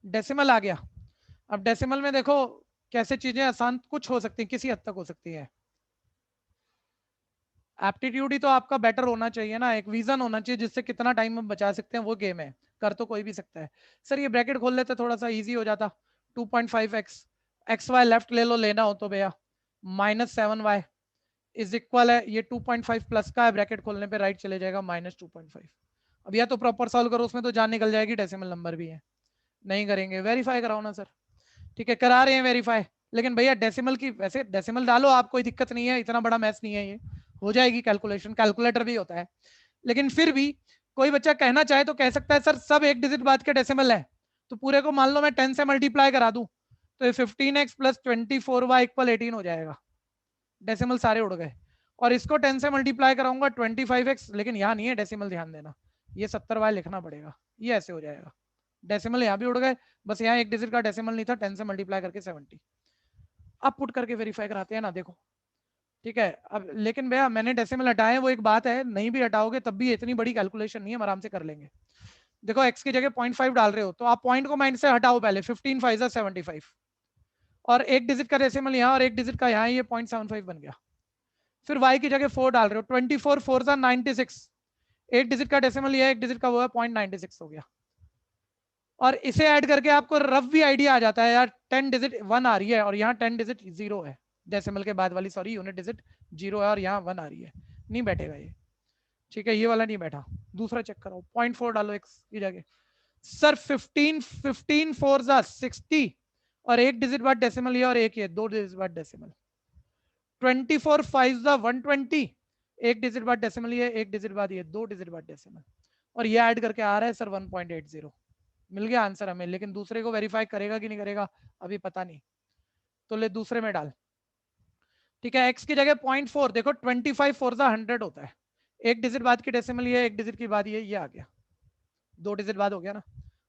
डेसिमल आ गया। अब डेसिमल में देखो कैसे चीजें आसान कुछ हो सकती हैं, किसी हद तक हो सकती है। एप्टीट्यूड ही तो आपका बेटर होना चाहिए ना, एक विजन होना चाहिए जिससे कितना टाइम हम बचा सकते हैं, वो गेम है, कर तो कोई भी सकता है। सर ये ब्रैकेट खोल लेते थोड़ा सा इजी हो जाता, 2.5x, एक्स वाई लेफ्ट ले लो लेना हो तो भैया, -7y इज इक्वल है, ये 2.5 प्लस का है, ब्रैकेट खोलने पे राइट चले जाएगा -2.5। अब या तो प्रॉपर सॉल्व करो, उसमें तो जान निकल जाएगी, डेसिमल नंबर भी है, नहीं करेंगे वेरीफाई कराओ ना सर, ठीक है करा रहे हैं वेरीफाई, लेकिन भैया डेसिमल की, वैसे डेसिमल डालो आप, कोई दिक्कत नहीं है, इतना बड़ा मैथ्स नहीं है ये, हो जाएगी कैलकुलेशन, कैलकुलेटर भी होता है, लेकिन फिर भी कोई बच्चा कहना चाहे तो कह सकता है सर सब एक डिजिट बाद के डेसिमल है, तो पूरे को मान लो मैं 10 से मल्टीप्लाई करा दूं, तो ये 15x + 24y = 18 हो जाएगा, डेसिमल सारे उड़ गए। और इसको 10 से मल्टीप्लाई कराऊंगा 25x, लेकिन यहाँ नहीं है डेसिमल, ध्यान देना, ये 70y लिखना पड़ेगा, ये ऐसे हो जाएगा। डेसिमल यहाँ भी उड़ गए, बस यहाँ एक डिजिट का डेसिमल नहीं था, 10 से मल्टीप्लाई करके 70। अब पुट करके वेरीफाई कराते हैं ना, देखो ठीक है। अब लेकिन भैया मैंने डेसिमल हटाए, वो एक बात है, नहीं भी हटाओगे तब भी इतनी बड़ी कैलकुलेशन नहीं है, हम आराम से कर लेंगे। देखो x की जगह 0.5 डाल रहे हो तो आप पॉइंट को माइंड से हटाओ पहले, 15 5 75, और एक डिजिट का डेसिमल यहाँ और एक डिजिट का यहाँ, ये 0.75 बन गया। फिर y की जगह 4 डाल रहे हो, 24 4 96, एक डिजिट का डेसिमल ये, एक डिजिट का वो है, 0.96 हो गया। और इसे ऐड करके आपको रफ भी आइडिया आ जाता है यार, 10 डिजिट 1 आ रही है और यहाँ 10 डिजिट 0 है, डेसिमल के बाद वाली, सॉरी यूनिट डिजिट 0 है और यहाँ 1 आ रही है, नहीं बैठेगा ये, ठीक है, ये वाला नहीं बैठा। दूसरा चेक कराओ, 0.4 डालो x की जगह। सर 15 4 60, और एक डिजिट बाद डेसिमल ये और एक ये, दो डिजिट बाद डेसिमल। 24 5 120, एक डिजिट बाद डेसिमल ये, एक डिजिट बाद ये, दो डिजिट बाद डेसिमल, और ये ऐड करके आ रहा है सर 1.80। मिल गया आंसर हमें, लेकिन दूसरे को वेरीफाई करेगा कि नहीं करेगा अभी पता नहीं, तो ले दूसरे में डाल। ठीक है, x की जगह 0.4, देखो 25 4 100 होता है, एक डिजिट बाद की डेसिमल ये, एक डिजिट की बाद ये आ गया, दो डिजिट बाद हो गया ना,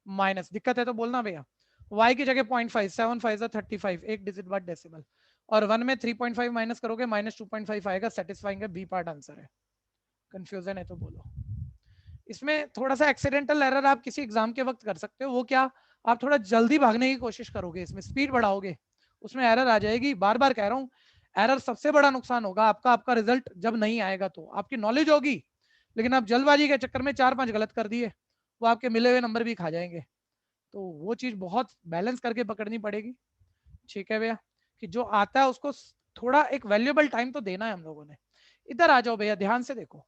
माइनस, दिक्कत है तो बोलना भैया। y की जगह 0.5 7 5 35, एक डिजिट बाद डेसिमल, और 1 में 3.5 माइनस करोगे -2.5 आएगा, सेटिस्फाइंग है, बी पार्ट आंसर है। कंफ्यूजन है तो बोलो। इसमें थोड़ा सा एक्सीडेंटल एरर आप किसी एग्जाम के वक्त कर सकते हो, वो क्या, आप थोड़ा जल्दी भागने की कोशिश करोगे, इसमें स्पीड बढ़ाओगे, उसमें एरर आ जाएगी। बार बार कह रहा हूँ, एरर सबसे बड़ा नुकसान होगा आपका, आपका रिजल्ट जब नहीं आएगा तो। आपकी नॉलेज होगी, लेकिन आप जल्दबाजी के चक्कर में 4-5 गलत कर दिए, वो आपके मिले हुए नंबर भी खा जाएंगे। तो वो चीज बहुत बैलेंस करके पकड़नी पड़ेगी, ठीक है भैया, कि जो आता है उसको थोड़ा एक वैल्यूएबल टाइम तो देना है हम लोगों ने। इधर आ जाओ भैया, ध्यान से देखो,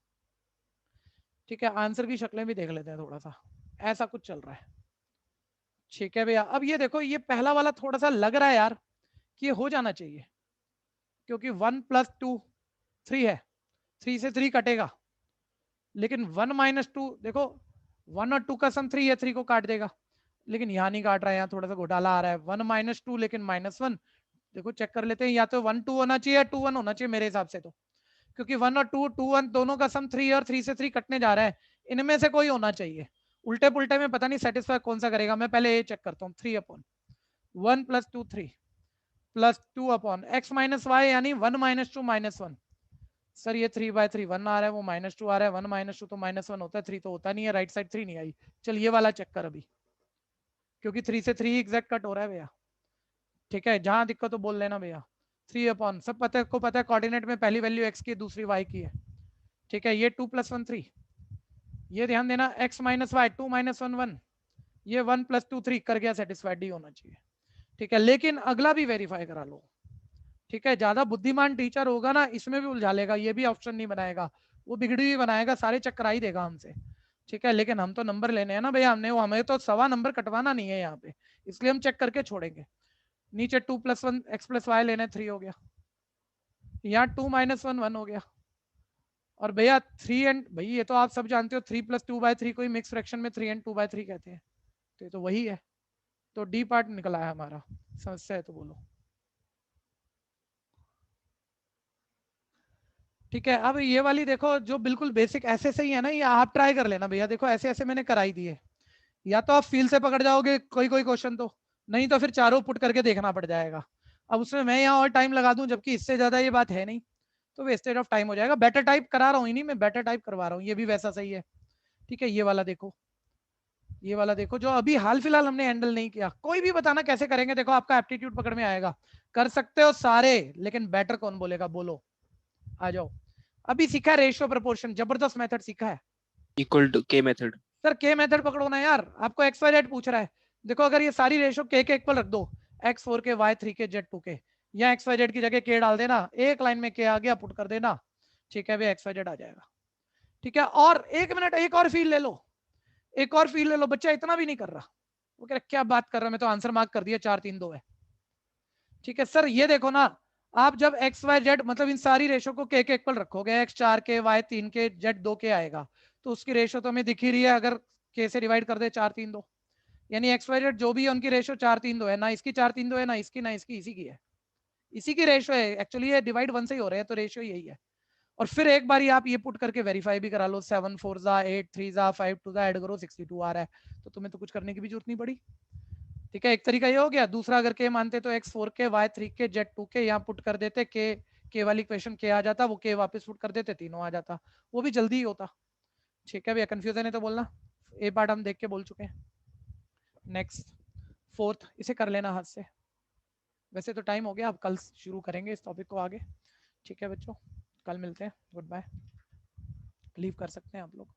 ठीक है, आंसर की शक्लें भी देख लेते हैं थोड़ा सा, ऐसा कुछ चल रहा है, ठीक है भैया। अब ये देखो, ये पहला वाला थोड़ा सा लग रहा है यार कि ये हो जाना चाहिए, क्योंकि 1 + 2 3 है, 3 से 3 कटेगा, लेकिन 1 - 2 देखो, 1 और 2 का सम 3 है, 3 को काट देगा, लेकिन यहाँ नहीं काट रहा है, यहाँ थोड़ा सा घोटाला आ रहा है, 1 - 2 लेकिन -1। देखो चेक कर लेते हैं, या तो 1 2 होना चाहिए या 2 1 होना चाहिए मेरे हिसाब से तो, क्योंकि 1 और 2 2 1 दोनों का सम 3 और 3 से 3 कटने जा रहा है, इनमें से कोई होना चाहिए। उल्टे पुल्टे में पता नहीं सेटिस्फाई कौन सा करेगा, मैं पहले ये चेक करता हूँ। 3/1 + 2 3 + 2/x - y, यानी 1 - 2 -1। सर ये 3/3 1 आ रहा है, वो -2 आ रहा है, 1 - 2 तो -1 होता है, 3 तो होता नहीं है, राइट साइड 3 नहीं आई। चल ये वाला चेक कर अभी, क्योंकि 3 से 3 एग्जैक्ट कट हो रहा है भैया, ठीक है, जहां दिक्कत हो बोल लेना भैया। 3/, सब पता है को, पता है कोऑर्डिनेट में पहली वैल्यू x की, दूसरी y की है, ठीक है, ये 2 + 1 3, ये ध्यान देना, x - y 2 - 1 1, ये 1 + 2 3 कर गया, सेटिस्फाइड ही होना चाहिए, ठीक है। लेकिन अगला भी वेरीफाई करा लो, ठीक है, ज्यादा बुद्धिमान टीचर होगा ना, इसमें भी उलझा लेगा, ये भी ऑप्शन नहीं बनाएगा, वो बिगड़ी हुई बनाएगा, सारे चक्कर ही देगा हमसे, ठीक है। लेकिन हम तो नंबर लेने हैं ना भैया, हमने वो, हमें तो सवा नंबर कटवाना नहीं है यहाँ पे, इसलिए हम चेक करके छोड़ेंगे। नीचे 2 + 1 x + y लेने, 3 हो गया, यहाँ 2 - 1 1 हो गया, और भैया 3 एंड, भैया ये तो आप सब जानते हो, 3 + 2/3 कोई मिक्स फ्रैक्शन में 3 एंड 2/3 कहते हैं, तो ये तो वही है, तो डी पार्ट निकला है हमारा। समस्या है तो बोलो, ठीक है। अब ये वाली देखो, जो बिल्कुल बेसिक ऐसे से ही है ना, ये आप ट्राई कर लेना भैया, देखो ऐसे ऐसे मैंने कराई दी है, या तो आप फील से पकड़ जाओगे कोई कोई क्वेश्चन, तो नहीं तो फिर चारों पुट करके देखना पड़ जाएगा। अब उसमें मैं यहाँ और टाइम लगा दूं, जबकि इससे ज्यादा ये बात है नहीं, तो वेस्टेज ऑफ टाइम हो जाएगा। बेटर टाइप करा रहा हूँ ही नहीं, मैं बेटर टाइप करवा रहा हूँ, ये भी वैसा सही है, ठीक है। ये वाला देखो, ये वाला देखो, जो अभी हाल फिलहाल हमने हैंडल नहीं किया, कोई भी बताना कैसे करेंगे, देखो आपका एप्टीट्यूड पकड़ में आएगा, कर सकते हो सारे, लेकिन बेटर कौन बोलेगा बोलो, आ जाओ। अभी सीखा है रेशियो प्रपोर्शन, जबरदस्त मेथड सीखा है, = k मेथड। सर के मेथड पकड़ो ना यार, आपको एक्स वाई जेड पूछ रहा है, देखो अगर ये सारी रेशियो के इक्वल रख दो, x4 के, y3 के, z2 के, या एक्स वाई जेड की जगह के डाल देना, एक लाइन में के आ गया, पुट कर देना, ठीक है भाई, एक्स वाई जेड आ जाएगा, ठीक है। और एक मिनट, एक और फील ले लो, एक और फील ले लो, बच्चा इतना भी नहीं कर रहा, वो कह रहा क्या बात कर रहा है, मैं तो आंसर मार्क कर दिया, 4 3 2 है, ठीक है। सर ये देखो ना, आप जब एक्स वाई जेड मतलब इन सारी रेशो को के इक्वल रखोगे, x4 के, y3 के, z2 के आएगा, तो उसकी रेशो तो हमें दिख ही रही है, अगर के से डिवाइड कर दे 4 3 2, यानी एक्स वाई जेड जो भी है उनकी रेशो 4 3 2 है, ना इसकी 4 3 2 है, ना इसकी, ना इसकी, इसी की है, इसी की रेशियो है एक्चुअली, ये डिवाइड 1 से ही हो रहे हैं तो रेशियो यही है। और फिर एक बार आप ये पुट करके वेरीफाई भी करा लो, 7 4 जा 8 3 जा 5 2 जा, ऐड करो 62 आ रहा है, तो तुम्हें तो कुछ करने की भी जरूरत नहीं पड़ी। ठीक है, एक तरीका ये हो गया। दूसरा अगर के मानते तो x 4 के y 3 के z 2 के यहाँ पुट कर देते, के वाली इक्वेशन के आ जाता, वो के वापस पुट कर देते, तीनों आ जाता, वो भी जल्दी ही होता। ठीक है भैया, कंफ्यूजन है तो बोलना, ये पार्ट हम देख के बोल चुके हैं। नेक्स्ट फोर्थ, इसे कर लेना हाथ से। वैसे तो टाइम हो गया, अब कल शुरू करेंगे इस टॉपिक को आगे। ठीक है बच्चों, कल मिलते हैं, गुड बाय, लीव कर सकते हैं आप लोग।